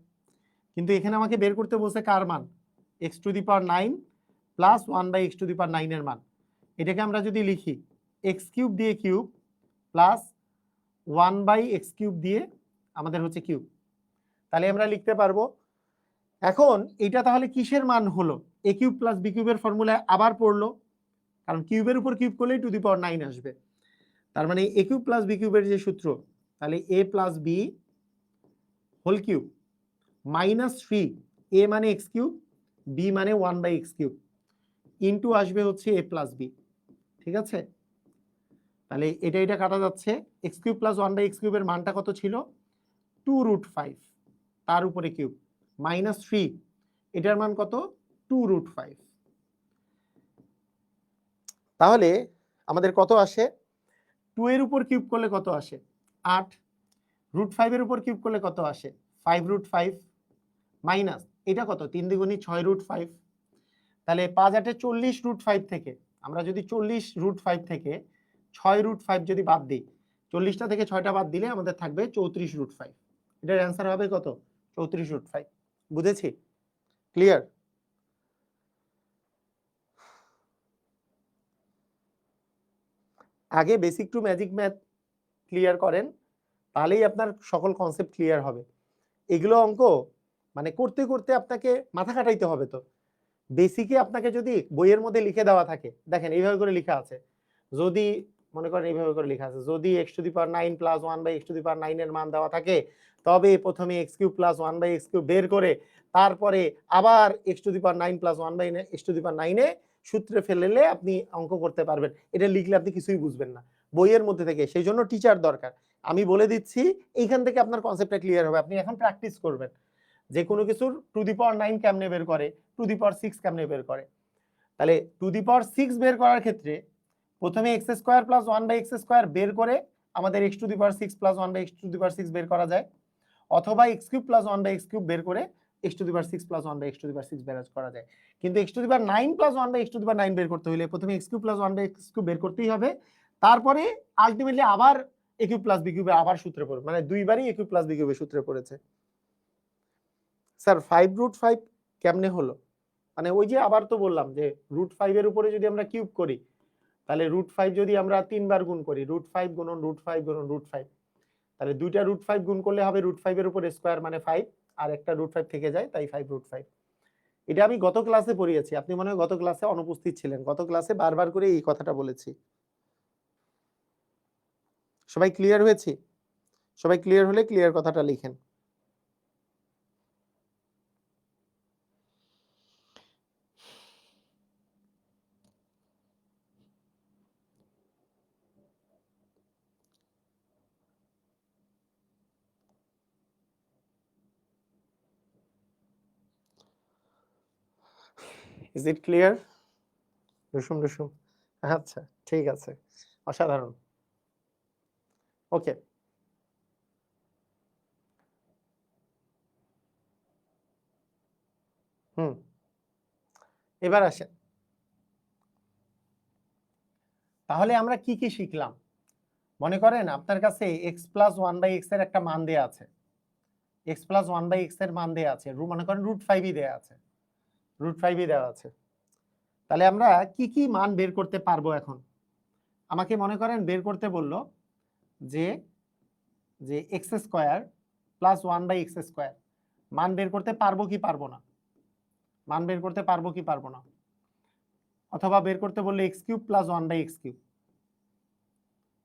কিন্তু এখানে আমাকে বের করতে বলছে কার মান? x⁹9 + 1/x⁹9 এর মান। এটাকে আমরা যদি লিখি x³ দিয়ে কিউব প্লাস 1/x³ দিয়ে আমাদের হচ্ছে কিউব, তাহলে আমরা লিখতে পারবো। এখন এটা তাহলে কিসের মান হলো? a³ + b³ এর ফর্মুলায় আবার পড়লো, কারণ কিউবের উপর কিউব করলেই ⁹9 আসবে। তার মানে a³ + b³ এর যে সূত্র, তাহলে a + b whole cube minus 3, a মানে x³ b মানে 1/x³ ইন্টু আসবে হচ্ছে a + b, ঠিক আছে? তাহলে এটা কাটা যাচ্ছে, x³ + 1/x³ এর মানটা কত ছিল? 2√5, তার উপরে কিউব মাইনাস 3, এটার মান কত? 2√5। তাহলে আমাদের কত আসে? 2 এর উপর কিউব করলে কত আসে? 8, √5 এর উপর কিউব করলে কত আসে? 5√5 মাইনাস এটা কত? 3 × 6 √5। তাহলে 5 8 40 √5 থেকে আমরা যদি 40 √5 থেকে 6 √5 যদি বাদ দিই, 40টা থেকে 6টা বাদ দিলে আমাদের থাকবে 34 √5। এটার অ্যান্সার হবে কত? 34 √5। বুঝেছি? ক্লিয়ার? আগে basic to magic math clear করেন, তাহলেই আপনার সকল কনসেপ্ট ক্লিয়ার হবে। এগুলো অঙ্ক মানে করতে করতে আপনাকে মাথা খাটাইতে হবে। তো বেসিকে আপনাকে যদি বইয়ের মধ্যে লিখে দেওয়া থাকে, দেখেন এইভাবে করে লেখা আছে, যদি মনে করেন এইভাবে করে লেখা আছে, যদি x⁹9 + 1/x⁹9 এর মান দেওয়া থাকে তবে প্রথমে x³ + 1/x³ বের করে তারপরে আবার x⁹9 + 1/x⁹9 এ সূত্রে ফেললে আপনি অঙ্ক করতে পারবেন। এটা লিখলে আপনি কিছুই বুঝবেন না বইয়ের মধ্যে থেকে, সেই জন্য টিচার দরকার। আমি বলে দিচ্ছি, এইখান থেকে আপনার কনসেপ্টটা ক্লিয়ার হবে। আপনি এখন প্র্যাকটিস করবেন যে কোনো কিছুর ⁹9 কেমনে বের করে, �6 কেমনে বের করে। তাহলে �6 বের করার ক্ষেত্রে প্রথমে x² + 1/x² বের করে আমাদের x⁶ + 1/x⁶ বের করা যায়, অথবা x³ + 1/x³ বের করে x⁶ + 1/x⁶ বের করা যায়। কিন্তু x⁹ + 1/x⁹ বের করতে হলে প্রথমে x³ + 1/x³ বের করতেই হবে, তারপরে আলটিমেটলি আবার a³ + b³ আবার সূত্রে পড়বে, মানে দুইবারই a³ + b³ সূত্রে পড়েছে। স্যার 5√5 কেমনে হলো? মানে ওই যে আবার তো বললাম যে √5 এর উপরে যদি আমরা কিউব করি তাহলে √5 যদি আমরা 3 বার গুণ করি, √5 গুণন √5 গুণন √5, তাহলে দুইটা √5 গুণ করলে হবে √5 এর উপর স্কয়ার মানে 5, আর একটা √5 থেকে যায়, তাই 5√5। এটা আমি গত ক্লাসে পড়িয়েছি, আপনি মনে হয় গত ক্লাসে অনুপস্থিত ছিলেন। গত ক্লাসে বারবার করে এই কথাটা বলেছি। সবাই ক্লিয়ার হয়েছে? সবাই ক্লিয়ার হলে ক্লিয়ার কথাটা লিখেন। Is it clear? রুসুম রুসুম, আচ্ছা ঠিক আছে, অসাধারণ। ওকে, এবার আসেন, তাহলে আমরা কি কি শিখলাম? মনে করেন আপনার কাছে x + 1/x এর একটা মান দেয়া আছে, x + 1/x এর মান দেয়া আছে, মনে করেন √5ই দেয়া আছে, √5ই দেওয়া আছে। তাহলে আমরা কি কি মান বের করতে পারবো এখন? আমাকে মনে করেন বের করতে বলল যে x² + 1/x², মান বের করতে পারবো কি পারবো না? মান বের করতে পারবো কি পারবো না? অথবা বের করতে বললে x³ + 1/x³,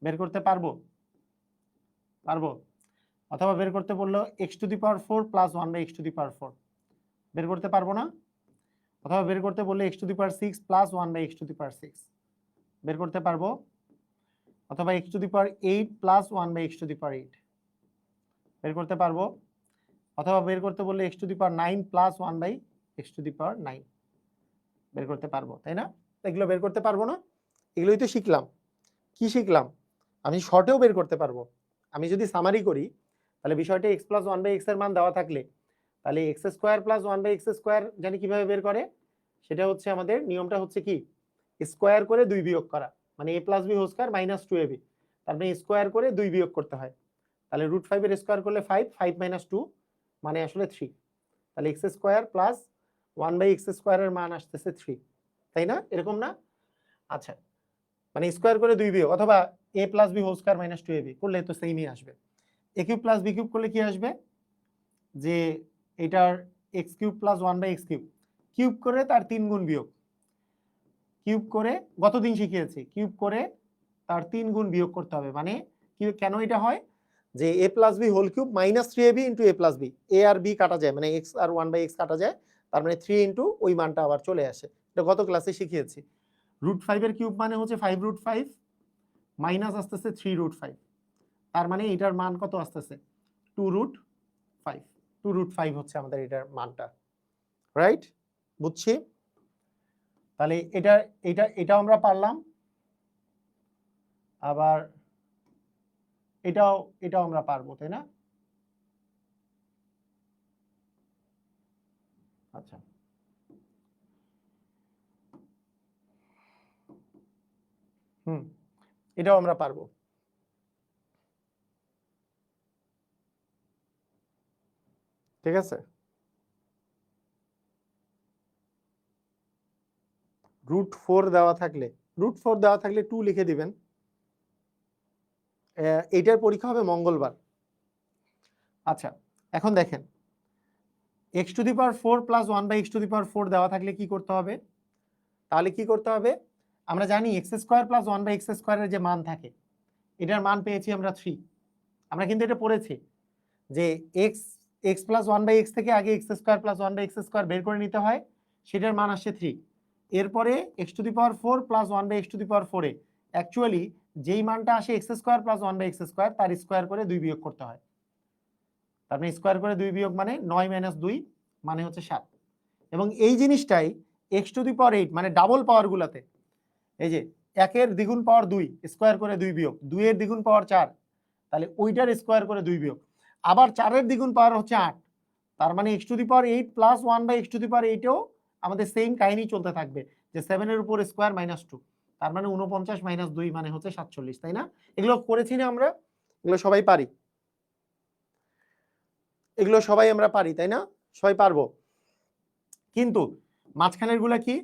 বের করতে পারবো? পারবো। অথবা বের করতে বললো x⁴ + 1/x⁴, বের করতে পারবো না? অথবা বের করতে বললে x⁶ + 1/x⁶, বের করতে পারবো? অথবা x⁸ + 1/x⁸, বের করতে পারবো? অথবা বের করতে বললে x⁹ + 1/x⁹, বের করতে পারবো, তাই না? এগুলো বের করতে পারবো না? এগুলোই তো শিখলাম। কি শিখলাম? আমি শর্টেও বের করতে পারবো। আমি যদি সামারি করি, তাহলে বিষয়টা x + 1/x এর মান দেওয়া থাকলে, তাহলে x² + 1/x² জানি কিভাবে বের করে? সেটা হচ্ছে আমাদের নিয়মটা হচ্ছে কি, স্কয়ার করে 2 বিয়োগ করা, মানে a + b² - 2ab, তার মানে স্কয়ার করে 2 বিয়োগ করতে হয়। তাহলে √5 এর স্কয়ার করলে 5, 5 - 2 মানে আসলে 3। তাহলে x² + 1/x² এর মান আসতেছে 3, তাই না? এরকম না? আচ্ছা, মানে স্কয়ার করে 2 বিয়োগ, অথবা a + b² - 2ab করলে তো সেমই আসবে। a³ + b³ করলে কি আসবে? যে এটার x³ + 1/x³ কিউব করে তার 3 গুণ বিয়োগ, কিউব করে গতদিন শিখিয়েছি, কিউব করে তার 3 গুণ বিয়োগ করতে হবে। মানে কি, কেন এটা হয়? যে a + b³ - 3ab * a + b, a R b কাটা যায়, মানে x আর 1/x কাটা যায়, তার মানে 3 ওই মানটা আবার চলে আসে। এটা গত ক্লাসে শিখিয়েছি। √5 এর কিউব মানে হচ্ছে 5√5 মাইনাস আসতেছে 3√5, তার মানে এটার মান কত আসতেছে? 2√5, 2√5 হচ্ছে আমাদের এটার মানটা, রাইট? বুঝছি? তাহলে এটাও আমরা পারলাম, আবার এটাও আমরা পারবো, তাই না? আচ্ছা, এটাও আমরা পারবো। ঠিক আছে, √4 দেওয়া থাকলে, √4 দেওয়া থাকলে 2 লিখে দিবেন। এইটার পরীক্ষা হবে মঙ্গলবার। আচ্ছা, এখন দেখেন x⁴ + 1/x⁴ দেওয়া থাকলে কি করতে হবে? তাহলে কি করতে হবে? আমরা জানি x² + 1/x² এর যে মান থাকে, এটার মান পেয়েছি আমরা 3। আমরা কিন্তু এটা পড়েছি যে x + 1/x থেকে আগে x² + 1/x² বের করে নিতে হয়, সেটার মান আসছে 3। এরপরে x⁴ + 1/x⁴ এ অ্যাকচুয়ালি যেই মানটা আসে x² + 1/x² তার স্কয়ার করে 2 বিয়োগ করতে হয়। তার মানে স্কয়ার করে 2 বিয়োগ মানে 9 - 2 মানে হচ্ছে 7। এবং এই জিনিসটাই x⁸ মানে ডাবল পাওয়ারগুলোতে, এই যে 1 এর দ্বিগুণ পাওয়ার 2 স্কয়ার করে 2 বিয়োগ, 2 এর দ্বিগুণ পাওয়ার 4, তাহলে ওইটার স্কয়ার করে 2 বিয়োগ, আবার 4 এর দ্বিগুণ পাওয়ার হচ্ছে 8, তার মানে x⁴ + 1/x⁴ এও আমাদের সেম কাহিনী চলতে থাকবে, যে 7 এর উপর স্কয়ার -2, তার মানে 49 - 2 মানে হচ্ছে 47, তাই না? এগুলো করেছি না আমরা? এগুলো সবাই পারি, এগুলো সবাই আমরা পারি, তাই না? সবাই পারবো। কিন্তু মাঝখানের গুলা কি?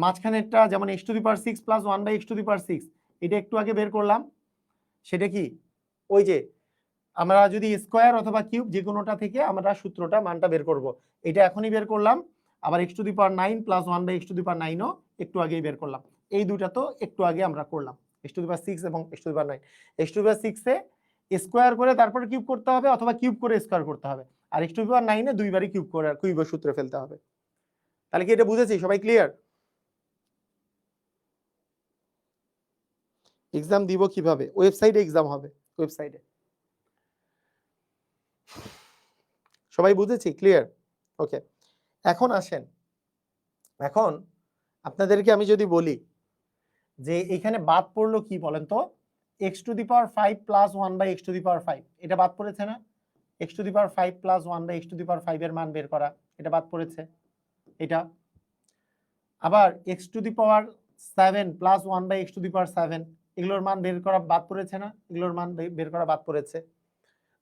মাঝখানেরটা যেমন x to the power 6 plus 1 by x to the power 6, এটা একটু আগে বের করলাম, সেটা কি ওই যে আমরা যদি স্কয়ার অথবা কিউব যে কোনোটা থেকে আমরা সূত্রটা মানটা বের করব, এটা এখনই বের করলাম। আবার x to the power 9 plus 1 by x to the power 9 ও একটু আগেই বের করলাম। এই দুটো তো একটু আগে আমরা করলাম, x টু দি পাওয়ার 6 এবং x to the power 9। x to the power 6 A square করে তারপর কিউব করতে হবে অথবা কিউব করে স্কয়ার করতে হবে, আর x টু দি পাওয়ার 9 এ দুইবারই কিউব করে কিউবের সূত্রে ফেলতে হবে। তাহলে কি এটা বুঝেছি? সবাই ক্লিয়ার? এক্সাম দিব কিভাবে? ওয়েবসাইটে এক্সাম হবে, ওয়েবসাইটে। সবাই বুঝেছি? ক্লিয়ার? ওকে, এখন আসেন, এখন আপনাদেরকে আমি যদি বলি যে এখানে বাদ পড়লো কি বলেন তো, x to the power 5 plus 1 by x to the power 5, এটা বাদ পড়েছে না? x to the power 5 plus 1 by x to the power 5 এর মান বের করা, এটা বাদ পড়েছে এটা। আবার x to the power 7 plus 1 by x to the power 7, এগুলোর মান বের করা বাদ পড়েছে না? এগুলোর মান বের করা বাদ পড়েছে।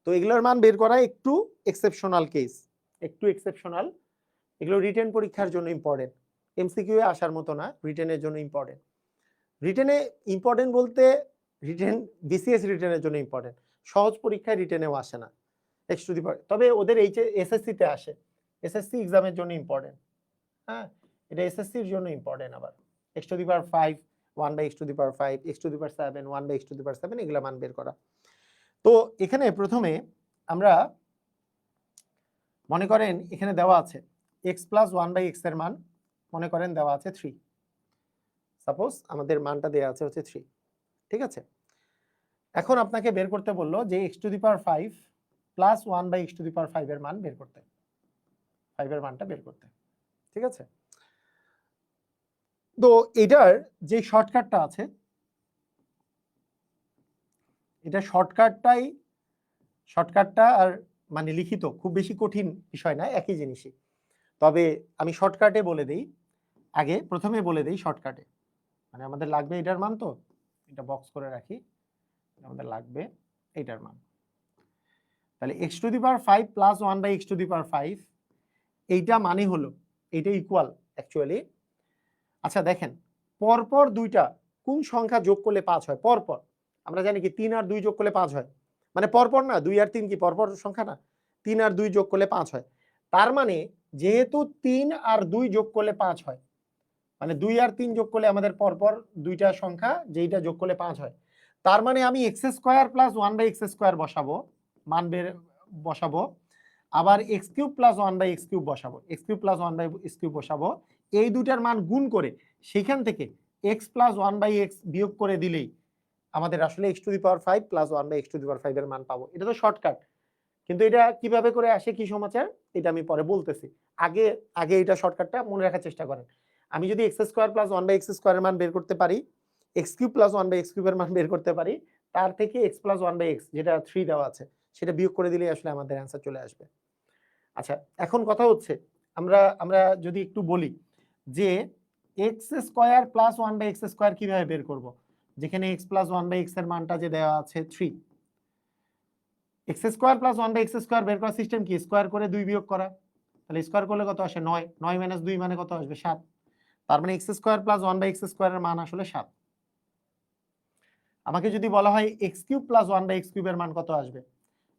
তো এগুলোর মান বের করা একটু এক্সেপশনাল কেস, একটু এক্সেপশনাল। এগুলো রিটেন পরীক্ষার জন্য ইম্পর্টেন্ট, এমসিকিউ এ আসার মতো না, রিটেনের জন্য ইম্পর্টেন্ট। রিটেনে ইম্পর্টেন্ট বলতে রিটেন বিসিএস রিটেনের জন্য ইম্পর্টেন্ট, সহজ পরীক্ষায় রিটেনেও আসে না x টু দি পাওয়ার, তবে ওদের এসএসসি তে আসে, এসএসসি এক্সামের জন্য ইম্পর্টেন্ট। হ্যাঁ, এটা এসএসসি এর জন্য ইম্পর্টেন্ট। আবার x to the power 5 1 by x to the power 5, x to the power 7 1 by x to the power 7, এগুলা মান বের করা। তো এখানে প্রথমে আমরা মনে করেন এখানে দেওয়া আছে x প্লাস 1 বাই x এর মান মনে করেন দেওয়া আছে 3, সাপোজ আমাদের মানটা দেওয়া আছে হচ্ছে 3, ঠিক আছে? এখন আপনাকে বের করতে বললো যে x to the power 5 plus 1 by x to the power 5 এর মান বের করতে, 5 এর মানটা বের করতে, ঠিক আছে? তো এটার যে শর্টকাটটা আছে, এটা শর্টকাটটা আর মানে লিখিত খুব বেশি কঠিন বিষয় না, একই জিনিসই। তবে আমি শর্টকাটে বলে দেই, আগে প্রথমে বলে দেই শর্টকাটে, মানে আমাদের লাগবে এটার মান, তো এটা বক্স করে রাখি, আমাদের লাগবে এটার মান। তাহলে x to the power 5 plus 1 by x to the power 5, এইটা মানে হলো এটা ইকুয়াল অ্যাকচুয়ালি। আচ্ছা দেখেন, পরপর দুইটা কোন সংখ্যা যোগ করলে 5 হয়? পরপর আমরা জানি কি 3 আর 2 যোগ করলে 5 হয়, মানে পরপর না, 2 আর 3 কি পরপর সংখ্যা না? 3 আর 2 যোগ করলে 5 হয়। তার মানে যেহেতু 3 আর 2 যোগ করলে 5 হয়, মানে 2 আর 3 যোগ করলে আমাদের পরপর দুইটা সংখ্যা যেইটা যোগ করলে 5 হয়, তার মানে আমি x square plus 1 by x square বসাবো, মান বের বসাবো, আবার x cube plus 1 by x cube বসাবো, x cube plus 1 by x cube বসাবো, এই দুটার মান গুণ করে সেখান থেকে x প্লাস 1 বাই x বিয়োগ করে দিলেই আমাদের আসলে x to the power 5 plus 1 by x to the power 5 এর মান পাবো। এটা তো শর্টকাট, কিন্তু এটা কিভাবে করে আসে কি সমাচার এটা আমি পরে বলতেছি, আগে আগে এটা শর্টকাটটা মনে রাখার চেষ্টা করেন। আমি যদি x square plus 1 by x square এর মান বের করতে পারি, x cube plus 1 by x cube এর মান বের করতে পারি, তার থেকে x প্লাস 1 বাই x যেটা 3 দেওয়া আছে সেটা বিয়োগ করে দিলেই আসলে আমাদের অ্যানসার চলে আসবে। আচ্ছা, এখন কথা হচ্ছে আমরা যদি একটু বলি যে x square plus 1 by x square কিভাবে বের করব, যেখানে x প্লাস 1 বাই x এর মানটা যে দেওয়া আছে 3, x square plus 1 by x square বের করার সিস্টেম কি? স্কয়ার করে 2 বিয়োগ করা, তাহলে স্কয়ার করলে কত আসে? 9, 9 মাইনাস 2 মানে কত আসবে? 7। তার মানে x square plus 1 by x square এর মান আসলে 7। আমাকে যদি বলা হয় x cube plus 1 by x cube এর মান কত আসবে,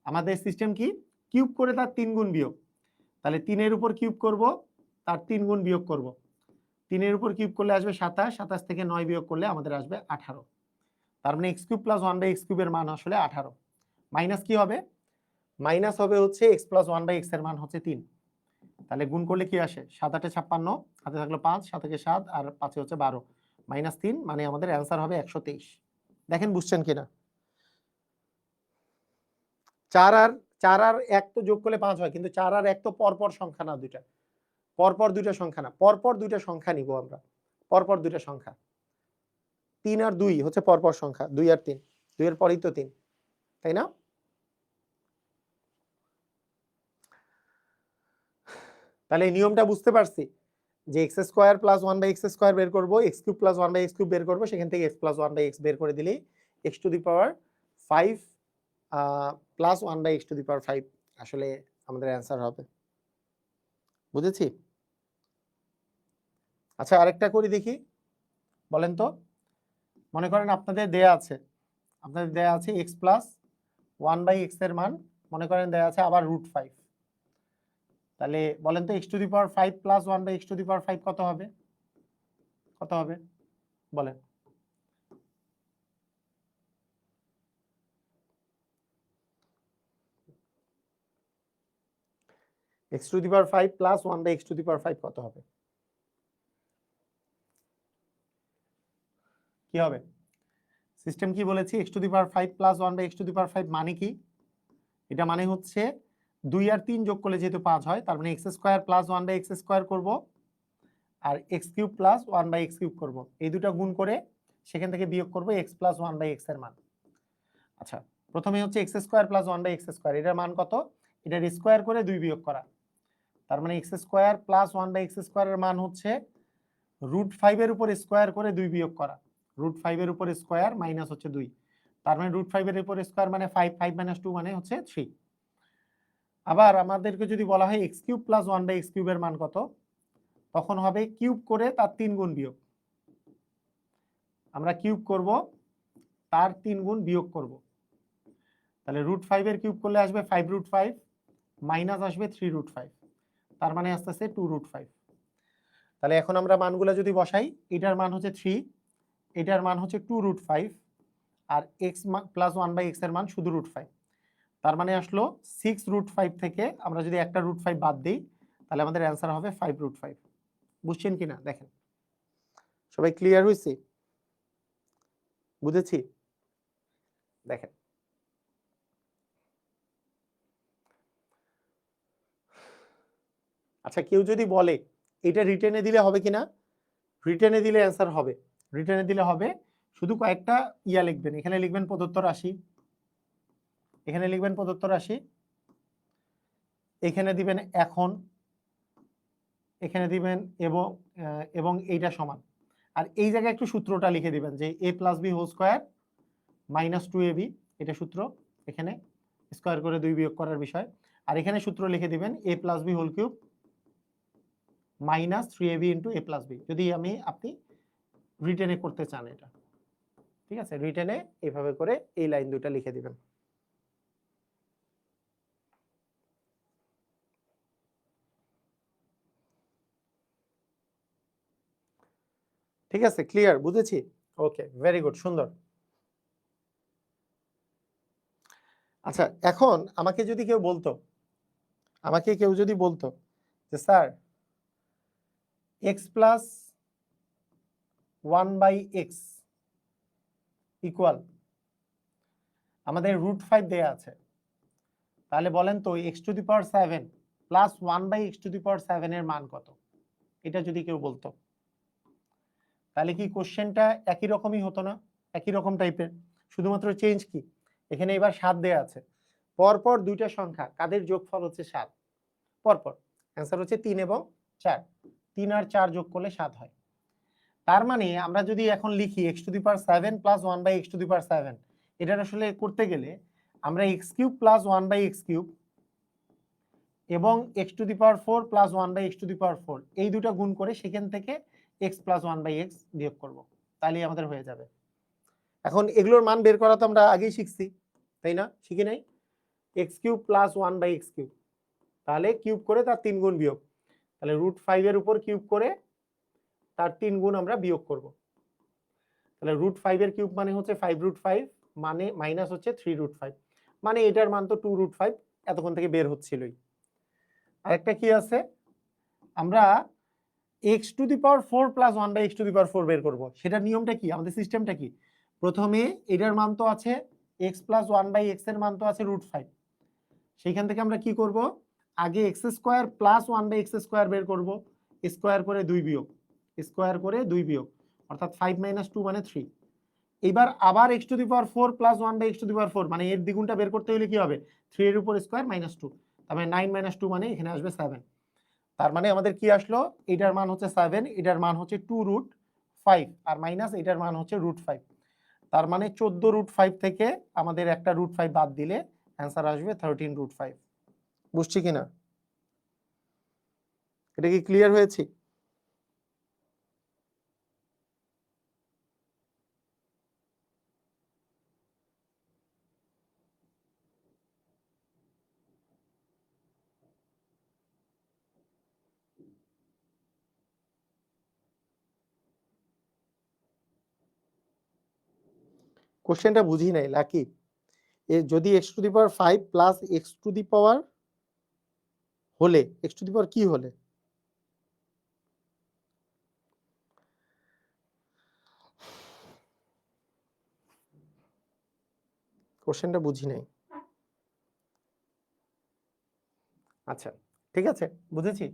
আমাদের সিস্টেম কি? কিউব করে তার 3 গুণ বিয়োগ, তাহলে 3 এর উপর কিউব করব, তার 3 গুণ বিয়োগ করব, 3 এর উপর কিউব করলে আসবে 27, 27 থেকে 9 বিয়োগ করলে আমাদের আসবে 18। তার মানে x cube plus 1 by x cube এর মান আসলে 18। মাইনাস কি হবে? মাইনাস হবে হচ্ছে x প্লাস 1 বাই x এর মান হচ্ছে 3, তাহলে গুণ করলে কি আসে? 7 8 56, হাতে থাকলো 5, 7 থেকে 7 আর 5 হচ্ছে 12, মাইনাস 3 মানে আমাদের অ্যান্সার হবে 123। দেখেন বুঝছেন কিনা? 4 আর 1 তো যোগ করলে 5 হয়, কিন্তু 4 আর 1 তো পরপর সংখ্যা না, দুইটা পরপর দুইটা সংখ্যা না, পরপর দুইটা সংখ্যা নিব আমরা, পরপর দুইটা সংখ্যা। 3 আর 2 হচ্ছে পরপর সংখ্যা, 2 আর 3, 2 এর পরেই তো 3, তাই না? তাহলে এই নিয়মটা বুঝতে পারছি যে x square plus 1 by x square বের করব, x cube plus 1 by x cube বের করব, সেখান থেকে x প্লাস 1 বাই x বের করে দিলেই x to the power 5 plus 1 by x to the power 5 আসলে আমাদের অ্যান্সার হবে। বুঝেছি? আচ্ছা আরেকটা করি দেখি, বলেন তো। মনে করেন আপনাদের দেয়া আছে এক্স প্লাস 1/x এর মান, মনে করেন দেয়া আছে আবার √5। তাহলে বলেন তো x⁵ প্লাস 1/x⁵ কত হবে? কত হবে বলেন? x⁵ প্লাস 1/x⁵ কত হবে? কি হবে? সিস্টেম কি বলেছি? x⁵ প্লাস 1/x⁵ মানে কি? এটা মানে হচ্ছে 2 আর 3 যোগ করলে যেহেতু 5 হয়, তার মানে x² প্লাস 1/x² করব, আর x³ প্লাস 1/x³ করব। এই দুটো গুণ করে সেখান থেকে বিয়োগ করব x প্লাস 1/x এর মান। আচ্ছা, প্রথমে হচ্ছে x² প্লাস 1/x², এটার মান কত? এটার স্কোয়ার করে 2 বিয়োগ করা, তার মানে x² প্লাস 1/x² এর মান হচ্ছে √5 এর উপর স্কোয়ার করে 2 বিয়োগ করা, √5 এর উপর স্কোয়ার মাইনাস হচ্ছে 2, তার মানে √5 এর উপর স্কোয়ার মানে 5, 5 - 2 মানে হচ্ছে 3। আবার আমাদেরকে যদি বলা হয় x³ প্লাস 1/x³ এর মান কত, তখন হবে কিউব করে তার 3 গুণ বিয়োগ। আমরা কিউব করব, তার 3 গুণ বিয়োগ করব, তাহলে √5 এর কিউব করলে আসবে 5√5 মাইনাস আসবে 3√5, তার মানে আসতেছে 2√5। তাহলে এখন আমরা মানগুলো যদি বসাই, এটার মান হচ্ছে 3, এটার মান হচ্ছে 2√5, আর x প্লাস 1/x এর মান শুধু √5, তার মানে আসলো 6√5 থেকে আমরা যদি একটা √5 বাদ দিই, তাহলে আমাদের অ্যান্সার হবে 5√5। বুঝছেন কিনা দেখেন? সবাই ক্লিয়ার হয়েছে? বুঝেছি? দেখেন, আচ্ছা কেউ যদি বলে এটা রিটেনে দিলে হবে কিনা? রিটেনে দিলে অ্যান্সার হবে, রিটেনে দিলে হবে। শুধু কয়েকটা ইয়া লিখবেন, এখানে লিখবেন প্রদত্ত রাশি, এখানে লিখবেন প্রদত্ত রাশি, এখানে দিবেন এখন, এখানে দিবেন এবং এইটা সমান, আর এই জায়গায় একটু সূত্রটা লিখে দিবেন যে a plus b whole square minus 2ab, এটা সূত্র, এখানে স্কোয়ার করে 2 বিয়োগ করার বিষয়। আর এখানে সূত্র লিখে দিবেন a plus b whole cube minus 3ab into a plus b, যদি আপনি রিটেনে করতে চান এটা। ঠিক আছে, রিটেনে এইভাবে করে এই লাইন দুটো লিখে দিবেন। ঠিক আছে, ক্লিয়ার? বুঝেছি? ওকে, ভেরি গুড, সুন্দর। আচ্ছা এখন আমাকে যদি কেউ বলতো, যে sir x plus 1/x equal আমাদের √5 দেয়া আছে, তাহলে বলেন তো x⁷ প্লাস 1/x⁷ এর মান কত? এটা যদি কেউ বলতো, তাহলে কি কোশ্চেনটা একই রকমই হতো না? একই রকম টাইপের, শুধুমাত্র চেঞ্জ কি, এখানে এবার 7 দেয়া আছে, পরপর দুইটা সংখ্যা কাদের যোগফল হচ্ছে 7, পরপর অ্যান্সার হচ্ছে 3 এবং 4, 3 আর 4 যোগ করলে 7 হয়। তার মানে আমরা যদি এখন লিখি x⁷ প্লাস 1/x⁷, এটা আসলে করতে গেলে আমরা x³ প্লাস 1/x³ এবং x⁴ প্লাস 1/x⁴ এই দুটো গুণ করে সেখান থেকে x প্লাস 1/x বিয়োগ করব, তাহলেই আমাদের হয়ে যাবে। এখন এগুলোর মান বের করা তো আমরা আগেই শিখছি, তাই না? শিখি নাই? x³ প্লাস 1/x³, তাহলে কিউব করে তার 3 গুণ বিয়োগ, তাহলে √5 এর উপর কিউব করে তার 3 গুণ আমরা বিয়োগ করব, তাহলে √5 এর কিউব মানে হচ্ছে 5√5 মানে মাইনাস হচ্ছে 3√5, মানে এটার মান তো 2√5 এতক্ষণ থেকে বের হচ্ছিলই। আরেকটা কি আছে, আমরা x⁴ প্লাস 1/x⁴ বের করব, সেটার নিয়মটা কি, আমাদের সিস্টেমটা কি? প্রথমে এটার মান তো আছে x প্লাস 1/x এর মান তো আছে √5, সেইখান থেকে আমরা কি করব, আগে x² প্লাস 1/x² বের করব, স্কোয়ার করে 2 বিয়োগ, স্কোয়ার করে 2 বিয়োগ, অর্থাৎ 5 - 2 মানে 3। এবার আবার x⁴ প্লাস 1/x⁴, মানে এর দ্বিগুণটা বের করতে হলে কি হবে, 3 এর উপর স্কোয়ার মাইনাস 2, তার মানে 9 - 2 মানে এখানে আসবে 7। তার মানে আমাদের কি আসলো, এটার মান হচ্ছে 7, এটার মান হচ্ছে 2√5, আর মাইনাস এটার মান হচ্ছে √5, তার মানে 14√5 থেকে আমাদের একটা √5 বাদ দিলে অ্যান্সার আসবে 13√5। বুঝছি কিনা? এটা কি ক্লিয়ার হয়েছে? কোশ্চেনটা বুঝি নাই লাকি। যদি x to the power 5 plus x to the power হলে, এক্স টু দি পাওয়ার কি হলে? কোশ্চেনটা বুঝি নাই। আচ্ছা ঠিক আছে, বুঝেছি,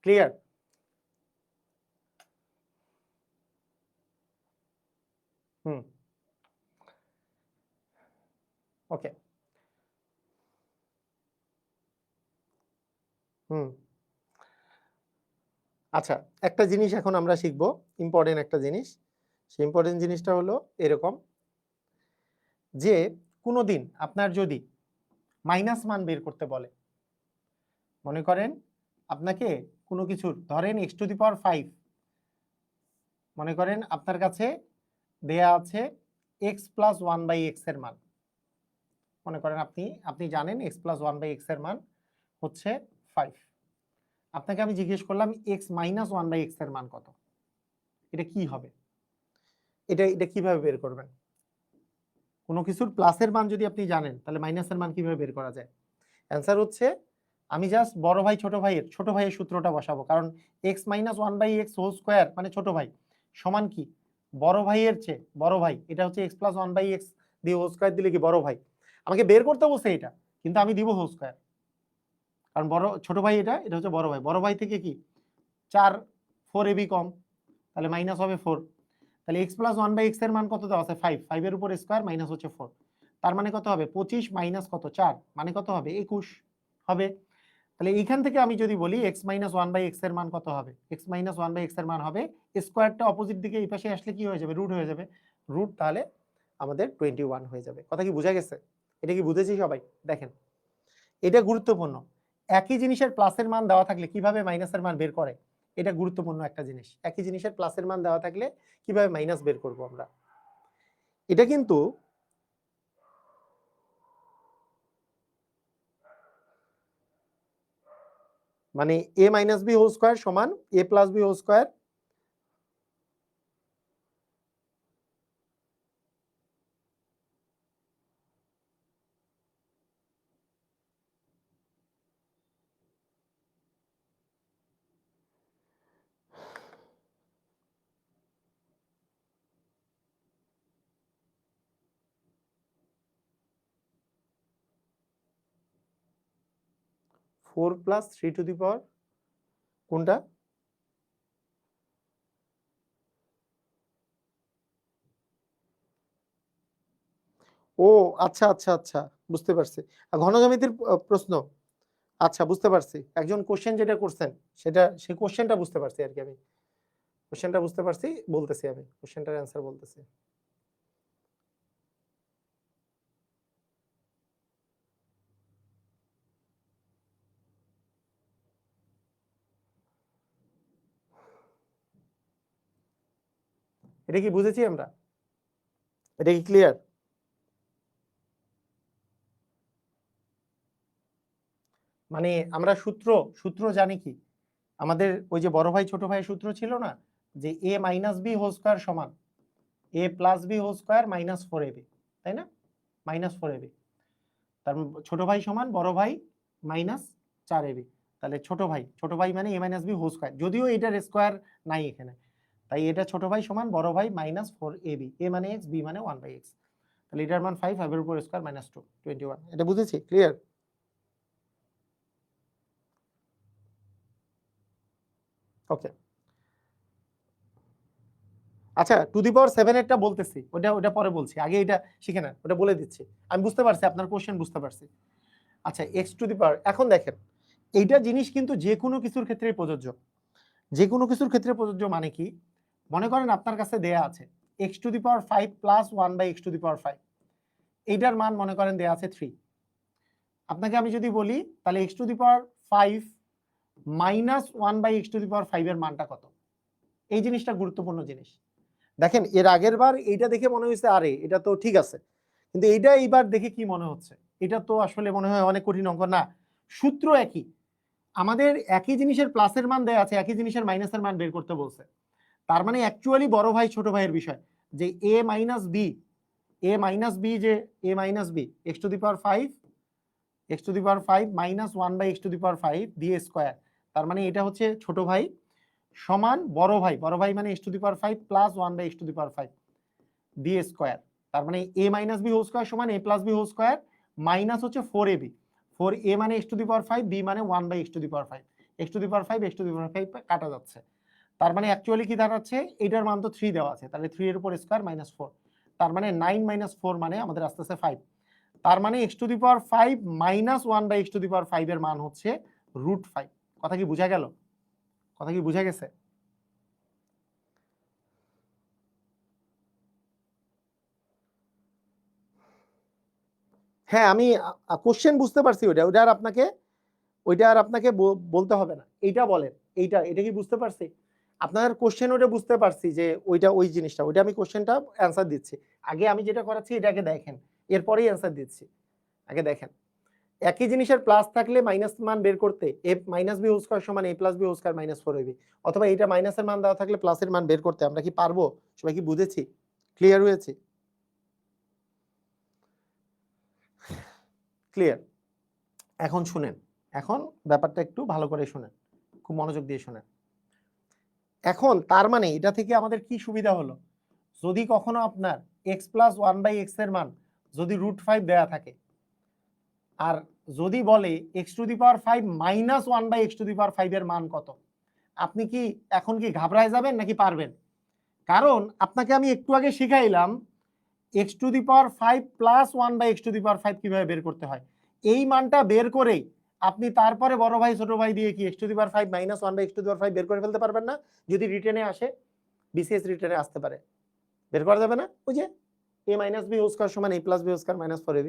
ক্লিয়ার। হুম, ওকে। হুম, আচ্ছা একটা জিনিস এখন আমরা শিখবো, ইম্পর্টেন্ট একটা জিনিস। সেই ইম্পর্টেন্ট জিনিসটা হলো এরকম যে কোনোদিন আপনার যদি মাইনাস মান বের করতে বলে, মনে করেন আপনাকে কোনো কিছুর, ধরেন এক্স টু দি পাওয়ার 5, মনে করেন আপনার কাছে দেয়া আছে এক্স প্লাস 1/x এর মান। মনে করেন আপনি জানেন এক্স প্লাস 1/x এর মান হচ্ছে 5। আপনাকে আমি জিজ্ঞেস করলাম এক্স মাইনাস 1/x এর মান কত, এটা কি হবে? এটা কিভাবে বের করবেন? কোনো কিছুর প্লাসের মান যদি আপনি জানেন তাহলে মাইনাসের মান কিভাবে বের করা যায়? অ্যান্সার হচ্ছে আমি জাস্ট বড় ভাই ছোট ভাইয়ের সূত্রটা বসাবো, কারণ x minus 1/x whole square মানে ছোট ভাই সমান কি বড় ভাইয়ের চেয়ে বড় ভাই, এটা হচ্ছে এক্স প্লাস 1/x দিয়ে হোল স্কোয়ার দিলে কি বড় ভাই। আমাকে বের করতে বসে এটা, কিন্তু আমি দিব হোল স্কোয়ার, কারণ ছোট ভাই এটা হচ্ছে বড় ভাই থেকে কি 4 ab কম, তাহলে মাইনাস হবে 4। তাহলে এক্স প্লাস 1/x এর মান কত দেওয়া আছে 5, 5 এর উপর স্কোয়ার মাইনাস হচ্ছে 4, তার মানে কত হবে 25 মাইনাস কত 4 মানে কত হবে 21 হবে। তাহলে এইখান থেকে আমি যদি বলি x মাইনাস 1/x এর মান কত হবে, x মাইনাস 1/x এর মান হবে স্কোয়ারটা অপোজিট দিকে এই পাশে আসলে কি হয়ে যাবে রুট হয়ে যাবে, রুট তাহলে আমাদের 21 হয়ে যাবে। কথা কি বোঝা গেছে? এটা কি বুঝেছি সবাই? দেখেন এটা গুরুত্বপূর্ণ, একই জিনিসের প্লাসের মান দেওয়া থাকলে কিভাবে মাইনাসের মান বের করে, এটা গুরুত্বপূর্ণ একটা জিনিস। একই জিনিসের প্লাসের মান দেওয়া থাকলে কিভাবে মাইনাস বের করব আমরা, এটা কিন্তু মানে a minus b whole square সমান a plus b whole square, four plus 3 to the power কোনটা? ও আচ্ছা আচ্ছা আচ্ছা, বুঝতে পারছি, ঘন জ্যামিতির প্রশ্ন। আচ্ছা বুঝতে পারছি, একজন কোশ্চেন যেটা করছেন সেই কোশ্চেনটা বুঝতে পারছি আর কি, আমি কোশ্চেনটা বুঝতে পারছি, বলতেছি আমি কোশ্চেনটার অ্যান্সার বলতেছি। এটা কি বুঝেছি আমরা? এটা কি ক্লিয়ার? মানে আমরা সূত্র জানি কি, আমাদের ওই যে বড় ভাই ছোট ভাইয়ের সূত্র ছিল না, যে a minus b whole square সমান a plus b whole square minus 4ab, তাই না? মাইনাস 4ab, তার ছোট ভাই সমান বড় ভাই মাইনাস 4ab, তাহলে ছোট ভাই মানে a minus b whole square, যদিও এটার স্কোয়ার নাই এখানে, তাই এটা ছোট ভাই সমান বড় ভাই মাইনাস 4ab, a মানে x, b মানে 1/x, তাহলে এটার মান 5, 5 এর উপর স্কোয়ার মাইনাস 2, 21। এটা বুঝেছি, ক্লিয়ার? ওকে আচ্ছা, টু দি পাওয়ার 7 এরটা বলতেছি, ওটা পরে বলছি, আগে এটা শিখে নেন, ওটা বলে দিচ্ছি। আমি বুঝতে পারছি আপনার কোশ্চেন, বুঝতে পারছি। আচ্ছা এক্স টু দি পাওয়ার, এখন দেখেন এইটা জিনিস কিন্তু যে কোনো কিছুর ক্ষেত্রে প্রযোজ্য, যে কোনো কিছুর ক্ষেত্রে প্রযোজ্য মানে কি, মনে করেন আপনার কাছে দেয়া আছে x to the power 5 plus 1/x to the power 5, এইটার মান মনে করেন দেয়া আছে 3। আপনাকে আমি যদি বলি তাহলে x to the power 5 minus 1/x to the power 5 এর মানটা কত, এই জিনিসটা গুরুত্বপূর্ণ জিনিস। দেখেন এর আগের বার এইটা দেখে মনে হয়েছে আরে এটা তো ঠিক আছে, কিন্তু এইবার দেখে কি মনে হচ্ছে, এটা তো আসলে মনে হয় অনেক কঠিন অঙ্ক না। সূত্র একই, আমাদের একই জিনিসের প্লাসের মান দেয়া আছে, একই জিনিসের মাইনাসের মান বের করতে বলছে, তার মানে অ্যাকচুয়ালি বড় ভাই ছোট ভাইয়ের বিষয়, যে a minus b a minus b, যে a minus b x to the power 5 minus 1 by x to the power 5 দিয়ে স্কোয়ার, তার মানে এটা হচ্ছে ছোট ভাই সমান বড় ভাই মানে x to the power 5 plus 1 by x to the power 5 দিয়ে স্কোয়ার, তার মানে a minus b whole square সমান a plus b whole square minus হচ্ছে 4ab, 4a মানে x to the power 5, b মানে 1 by x to the power 5, x to the power 5 x to the power 5 কাটা যাচ্ছে, তার মানে actually কি দাঁড়াচ্ছে, এটার মান তো 3 দেওয়া আছে, তাহলে 3 এর উপর স্কোয়ার মাইনাস 4, তার মানে 9 মাইনাস 4 মানে আমাদের আসতে আছে 5, তার মানে x to the power 5 minus 1 by x to the power 5 এর মান হচ্ছে √5। কথা কি বোঝা গেল? কথা কি বোঝা গেছে? হ্যাঁ, আমি কোশ্চেন বুঝতে পারছি, ওইটা আর আপনাকে বলতে হবে না, এইটা বলেন, এটা কি বুঝতে পারছি? আপনার কোশ্চেন ওটা বুঝতে পারছি যে ওই জিনিসটা, ওইটা আমি কোশ্চেনটা অ্যান্সার দিচ্ছি, আগে আমি যেটা করাচ্ছি এটাকে দেখেন, এরপরেই অ্যান্সার দিচ্ছি, আগে দেখেন। একই জিনিসের প্লাস থাকলে মাইনাস মান বের করতে a minus b whole square সমান a plus b whole square minus 4ab, অথবা এইটা মাইনাসের মান দেওয়া থাকলে প্লাসের মান বের করতে আমরা কি পারবো? সবাই কি বুঝেছি? ক্লিয়ার হয়েছে? ক্লিয়ার? এখন শুনেন, এখন ব্যাপারটা একটু ভালো করে শুনেন, খুব মনোযোগ দিয়ে শুনেন। এখন তার মানে এটা থেকে আমাদের কি সুবিধা হলো, যদি কখনো আপনার এক্স প্লাস 1 বাই এক্স এর মান যদি √5 দেয়া থাকে, আর যদি বলে x to the power 5 minus 1 by x to the power 5 এর মান কত, আপনি কি এখন কি ঘাবড়ায় যাবেন নাকি পারবেন? কারণ আপনাকে আমি একটু আগে শিখাইলাম x to the power 5 plus 1 by x to the power 5 কিভাবে বের করতে হয়, এই মানটা বের করেই আপনি তারপরে বড় ভাই ছোট ভাই দিয়ে কি x to the power 5 minus 1 by x to the power 5 বের করে ফেলতে পারবেন না? যদি রিটেনে আসে, বিসিএস রিটেনে আসতে পারে, বের করা যাবে না? ওই যে a minus b whole square সমান a plus b whole square minus 4ab,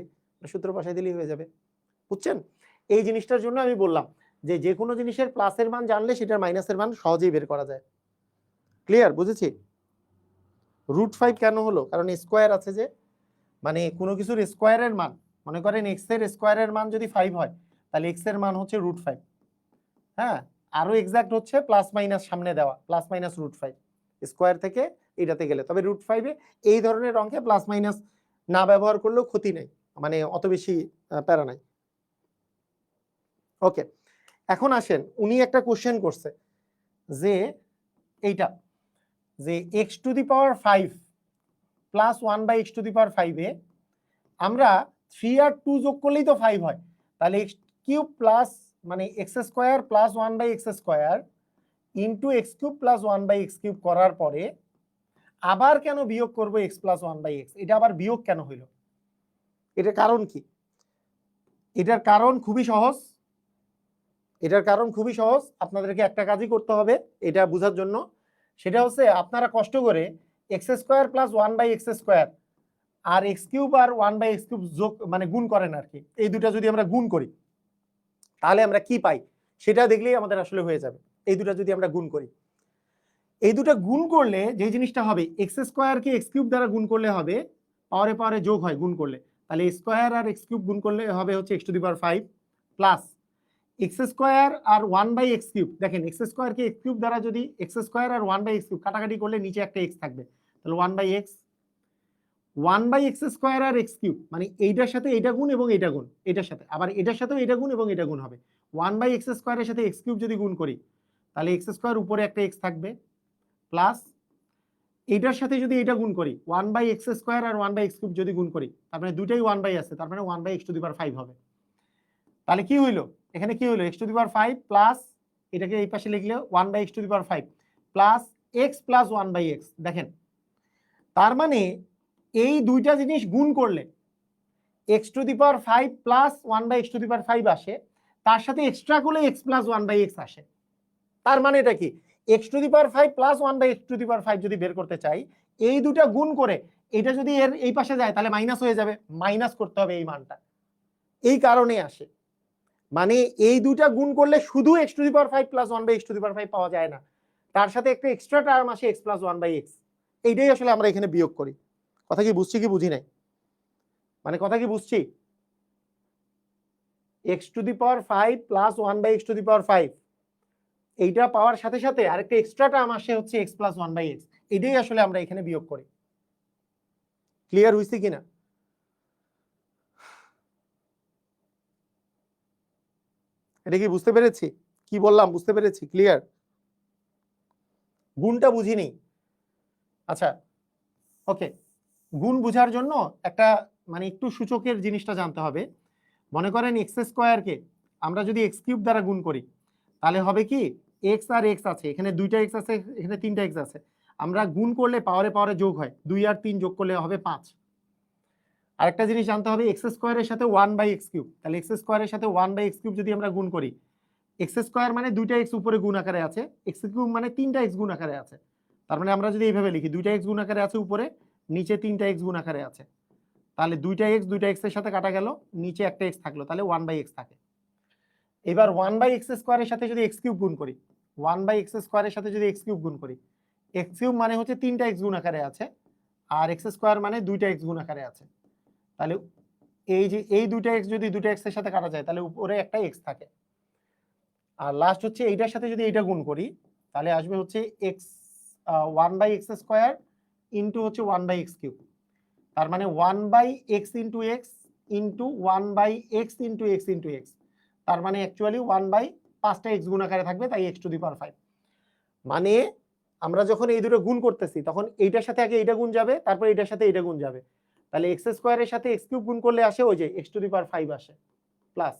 সূত্র বসাই দিলেই হয়ে যাবে। বুঝছেন? এই জিনিসটার জন্য আমি বললাম যে যে কোনো জিনিসের প্লাসের মান জানলে সেটার মাইনাসের মান সহজেই বের করা যায়। ক্লিয়ার? বুঝেছি? √5 কেন হলো? কারণ স্কোয়ার আছে, যে মানে কোনো কিছুর স্কোয়ারের মান, মনে করেন এক্স এর স্কোয়ারের মান যদি 5 হয় তাহলে এক্স এর মান হচ্ছে √5। হ্যাঁ, আরো এক্সাক্ট হচ্ছে প্লাস মাইনাস সামনে দেওয়া, প্লাস মাইনাস √5 স্কোয়ার থেকে এটাতে গেলে, তবে √5 এ এই ধরনের অঙ্কে প্লাস মাইনাস না ব্যবহার করলেও ক্ষতি নেই, মানে অত বেশি প্যারা নাই। ওকে, এখন আসেন, উনি একটা কোশ্চেন করছে যে এইটা, যে x to the power 5 plus 1 by x to the power 5 এ আমরা 3 আর 2 যোগ করলেই তো 5 হয়, তাহলে এক্স কিউব প্লাস মানে x square plus 1 by x square into x cube plus 1 by x cube করার পরে আবার কেন বিয়োগ করবো এক্স প্লাস 1 বাই এক্স, এটা আবার বিয়োগ কেন হইল, এটার কারণ কি? এটার কারণ খুবই সহজ, আপনাদেরকে একটা কাজই করতে হবে এটা বোঝার জন্য, সেটা হচ্ছে আপনারা কষ্ট করে x square plus 1 by x square আর এক্স কিউব আর 1 বাই এক্স কিউব যোগ মানে গুণ করেন আর কি, এই দুটা যদি আমরা গুণ করি তাহলে আমরা কি পাই সেটা দেখলেই আমাদের আসলে হয়ে যাবে। এই দুটা যদি আমরা গুণ করি, এই দুটা গুণ করলে যে জিনিসটা হবে, এক্স স্কোয়ারকে এক্স কিউব দ্বারা গুণ করলে হবে পাওয়ারে পাওয়ারে যোগ হয় গুণ করলে, তাহলে স্কোয়ার আর এক্স কিউব গুণ করলে হবে হচ্ছে x to the power 5 plus x square আর 1 বাই এক্স কিউব, দেখেন এক্স স্কোয়ারকে এক্স কিউব দ্বারা যদি এক্স স্কোয়ার আর 1 বাই এক্স কিউব কাটাকাটি করলে নিচে একটা এক্স থাকবে, তাহলে 1 বাই এক্স স্কোয়ার আর এক্স কিউব, মানে এইটার সাথে এইটা গুণ এবং এইটা গুণ, এটার সাথে আবার এটার সাথেও এটা গুণ এবং এটা গুণ হবে। 1 বাই এক্স স্কোয়ারের সাথে এক্স কিউব যদি গুণ করি তাহলে এক্স স্কোয়ার উপরে একটা এক্স থাকবে, প্লাস এইটার সাথে যদি এটা গুণ করি 1 বাই এক্স স্কোয়ার আর 1 বাই এক্স কিউব যদি গুণ করি, তার মানে দুইটাই 1 বাই আছে, তার মানে 1 by x to the power 5 হবে। তাহলে কি হইলো, এখানে কি হইলো, x to the power 5 plus এটাকে এই পাশে লিখলে 1 by x to the power 5 plus x plus 1 by x. দেখেন তার মানে এই দুইটা জিনিস গুণ করলে x to the power 5 plus 1 by x to the power 5 আসে, তার সাথে এক্সট্রা করলে এক্স প্লাস 1 বাই এক্স আসে। তার মানে এটা কি, x to the power 5 plus 1 by x to the power 5 যদি বের করতে চাই, এই দুটা গুণ করে এটা যদি এর এই পাশে যায় তাহলে মাইনাস হয়ে যাবে, মাইনাস করতে হবে এই মানটা, এই কারণে আসে। মানে এই দুটা গুণ করলে শুধু x to the power 5 plus 1 by x to the power 5 পাওয়া যায় না, তার সাথে একটা এক্সট্রা টার্ম আসে এক্স প্লাস 1 বাই এক্স, এইটাই আসলে আমরা এখানে বিয়োগ করি। কথা কি বুঝছি কি বুঝি নাই? মানে কথা কি বুঝছি, x to the power 5 plus 1 by x to the power 5 এইটা পাওয়ার সাথে সাথে আরেকটা এক্সট্রা টার্ম আসে হচ্ছে এক্স প্লাস 1 বাই এক্স, এটাই আসলে আমরা এখানে বিয়োগ করি। ক্লিয়ার হয়েছে কিনা? এটা কি বুঝতে পেরেছি? কি বললাম বুঝতে পেরেছি? ক্লিয়ার? গুণটা বুঝিনি। আচ্ছা ওকে, গুণ বোঝার জন্য একটা মানে একটু সূচকের জিনিসটা জানতে হবে। মনে করেন এক্স স্কোয়ারকে আমরা যদি এক্স কিউব দ্বারা গুণ করি তাহলে হবে কি, এক্স আর এক্স আছে, এখানে দুইটা এক্স আছে, এখানে তিনটা এক্স আছে, আমরা গুণ করলে পাওয়ারে পাওয়ারে যোগ হয়, 2 আর 3 যোগ করলে হবে 5। আরেকটা জিনিস জানতে হবে, এক্স স্কোয়ারের সাথে 1/x কিউব, তাহলে এক্স স্কোয়ারের সাথে 1/x কিউব যদি আমরা গুণ করি, এক্স স্কোয়ার মানে দুইটা এক্স উপরে গুণ আকারে আছে, এক্স কিউব মানে তিনটা এক্স গুণ আকারে আছে। তার মানে আমরা যদি এইভাবে লিখি, দুইটা এক্স গুণ আকারে আছে উপরে, নিচে তিনটা এক্স গুণ আকারে আছে, তাহলে দুইটা এক্স এর সাথে কাটা গেল, নিচে একটা এক্স থাকলো, তাহলে 1/x থাকে। এবার 1/x স্কোয়ারের সাথে যদি এক্স কিউব গুণ করি, 1/x স্কোয়ারের সাথে যদি এক্স কিউব গুণ করি, এক্স কিউব মানে হচ্ছে তিনটা এক্স গুণ আকারে আছে, আর এক্স স্কোয়ার মানে দুইটা এক্স গুণ আকারে আছে, তাহলে এই যে এই দুইটা এক্স যদি দুইটা এক্স এর সাথে কাটা যায় তাহলে উপরে একটা এক্স থাকে। আর লাস্ট হচ্ছে এইটার সাথে যদি এইটা গুণ করি তাহলে আসবে হচ্ছে এক্স 1/x স্কোয়ার ইন্টু হচ্ছে 1/x কিউব, তার মানে 1/x into x into 1/x into x into x, তার মানে অ্যাকচুয়ালি 1/5টা এক্স গুণ আকারে থাকবে, তাই x⁵। মানে আমরা যখন এই দুটো গুণ করতেছি তখন এইটার সাথে আগে এইটা গুণ যাবে, তারপর এইটার সাথে এইটা গুণ যাবে, তাহলে এক্স স্কোয়ারের সাথে এক্স কিউব গুণ করলে আসে ওই যে x⁵ আসে, প্লাস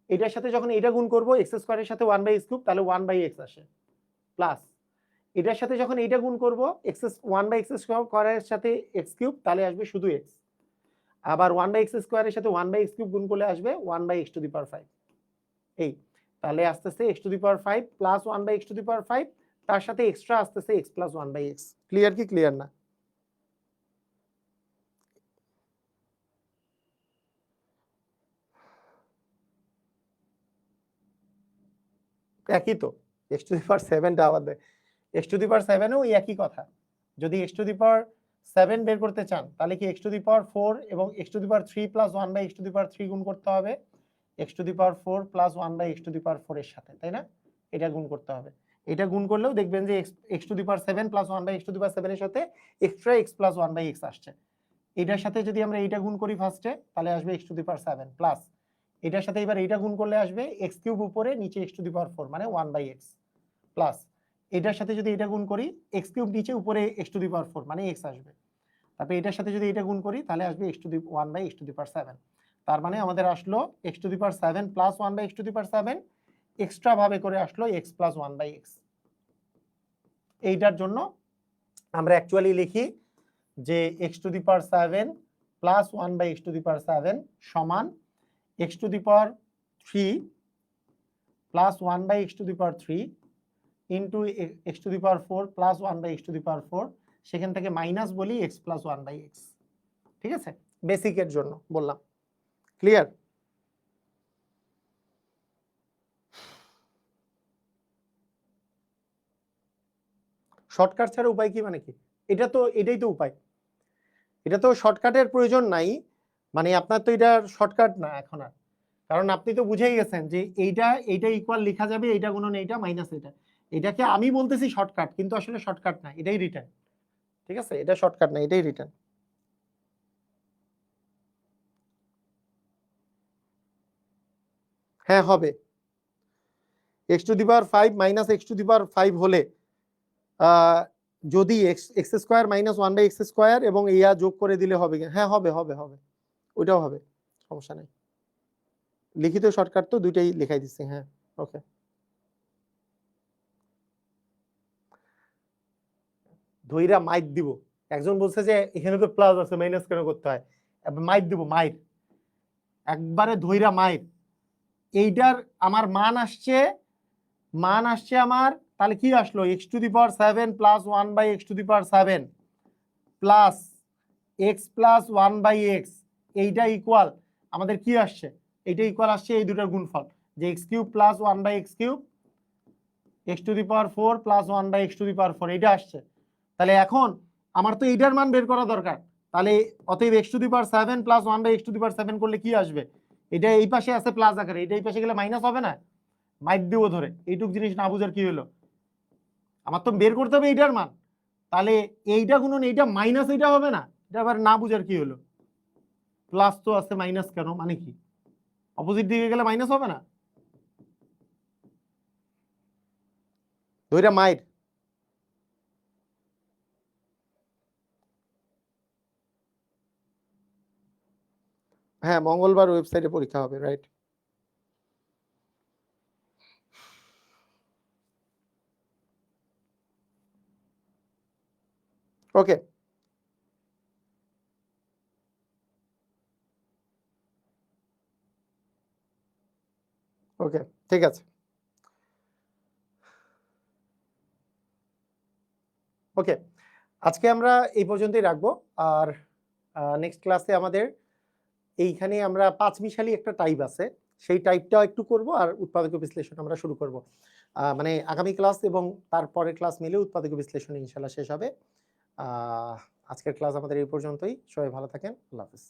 এটার সাথে যখন এইটা গুণ করব এক্স স্কোয়ারের সাথে 1/x কিউব, তাহলে 1/x আসে, প্লাস এটার সাথে যখন এইটা গুণ করব এক্স 1/x স্কোয়ারের সাথে এক্স কিউব, তাহলে আসবে শুধু এক্স, আবার 1/x স্কোয়ারের সাথে 1/x কিউব গুণ করলে আসবে 1/x⁵। এই তাহলে আসতেছে x⁵ প্লাস 1/x⁵, তার সাথে এক্সট্রা আসতেছে x প্লাস 1/x। ক্লিয়ার কি ক্লিয়ার না? একই তো, x⁷ আবার দেয়, x⁷ ওই একই কথা। যদি x⁷ বের করতে চান তাহলে কি x⁴ এবং x⁴ প্লাস 1/x⁴ গুণ করতে হবে x⁴ প্লাস 1/x⁴ এর সাথে, তাই না? এটা গুণ করতে হবে, এটা গুণ করলেও দেখবেন যে x⁷ প্লাস 1/x⁷ এর সাথে এক্সট্রা x প্লাস 1/x আসছে। এটার সাথে যদি আমরা এইটা গুণ করি ফার্স্টে তাহলে আসবে x⁷ প্লাস এটার সাথে এবার এইটা গুণ করলে আসবে x কিউব উপরে নিচে x⁴ মানে 1/x, প্লাস এটার সাথে যদি এটা গুণ করি x কিউব নিচে উপরে x⁴ মানে x আসবে, তারপরে এটার সাথে যদি এটা গুণ করি তাহলে আসবে 1/x⁷। তার মানে আমাদের আসলো x⁷ প্লাস 1/x⁷, এক্সট্রা ভাবে করে আসলো x প্লাস 1/x। এইটার জন্য আমরা অ্যাকচুয়ালি লিখি যে x⁷ প্লাস 1/x⁷ সমান x⁴ plus 1/x⁴ into x⁴ plus 1/x⁴, সেখান থেকে মাইনাস বলি x প্লাস 1/x। ঠিক আছে, বেসিকের জন্য বললাম। ক্লিয়ার? শর্টকাট ছাড়া উপায় কি মানে কি? এটাই তো উপায়, এটা তো শর্টকাটের প্রয়োজন নাই, মানে আপনার তো এটা শর্টকাট না এখন আর, কারণ আপনি তো বুঝেই গেছেন যে এইটা ইকুয়াল লেখা যাবে, এইটা গুণন এইটা মাইনাস এটা, এটাকে আমি বলতেছি শর্টকাট কিন্তু আসলে শর্টকাট না, এটাই রিটার্ন। ঠিক আছে, এটা শর্টকাট না, এটাই রিটার্ন। হ্যাঁ হবে, x⁵ মাইনাস x⁵ হলে যদি x² মাইনাস 1/x² এবং ইয়া যোগ করে দিলে হবে, হ্যাঁ হবে হবে হবে, ওইটাও হবে, সমস্যা নেই। লিখিত শর্টকাট তো দুইটাই লেখাই দিচ্ছি। হ্যাঁ ওকে, ধইরা মাইর দিব। একজন বলছে যে এখানে তো প্লাস আছে মাইনাস কেন করতে হয়, মাইর দিব, মাইর একবারে ধইরা মাইর। এইটার আমার মান আসছে আমার, তাহলে কি আসলো x⁷ plus 1/x⁷ plus x plus 1/x, এইটা ইকুয়াল আমাদের কি আসছে, এইটা ইকুয়াল আসছে এই দুটার গুণফল, যে x³ plus 1/x³ x⁴ plus 1/x⁴, এইটা আসছে। তাহলে এখন আমার তো এইটার মান বের করা দরকার, তাহলে অতএব x⁷ প্লাস 1/x⁷ করলে কি আসবে, এটা এই পাশে আছে প্লাস আকারে, এটা এই পাশে গেলে মাইনাস হবে না, মাইক দিব ধরে, এইটুক জিনিস না বুঝার কি হলো, আমার তো বের করতে হবে এইটার মান, তাহলে এইটা গুণন এইটা মাইনাস এইটা হবে না, এটা আবার না বুঝার কি হলো, প্লাস তো আছে মাইনাস কেন, মানে কি অপোজিট দিকে গেলে মাইনাস হবে না? ধইরা মাইর, হ্যাঁ মঙ্গলবার ওয়েবসাইটে পরীক্ষা হবে, রাইট। ওকে, ওকে, ঠিক আছে। ওকে, আজকে আমরা এই পর্যন্তই রাখবো। আর নেক্সট ক্লাসে আমাদের এইখানে আমরা 5 মিশালি একটা টাইপ আছে, সেই টাইপটাও একটু করব, আর উৎপাদক বিশ্লেষণ আমরা শুরু করব। মানে আগামী ক্লাস এবং তারপরের ক্লাস মিলে উৎপাদক বিশ্লেষণ ইনশাআল্লাহ শেষ হবে। আজকের ক্লাস আমাদের এই পর্যন্তই। সবাই ভালো থাকেন। আল্লাহ হাফেজ।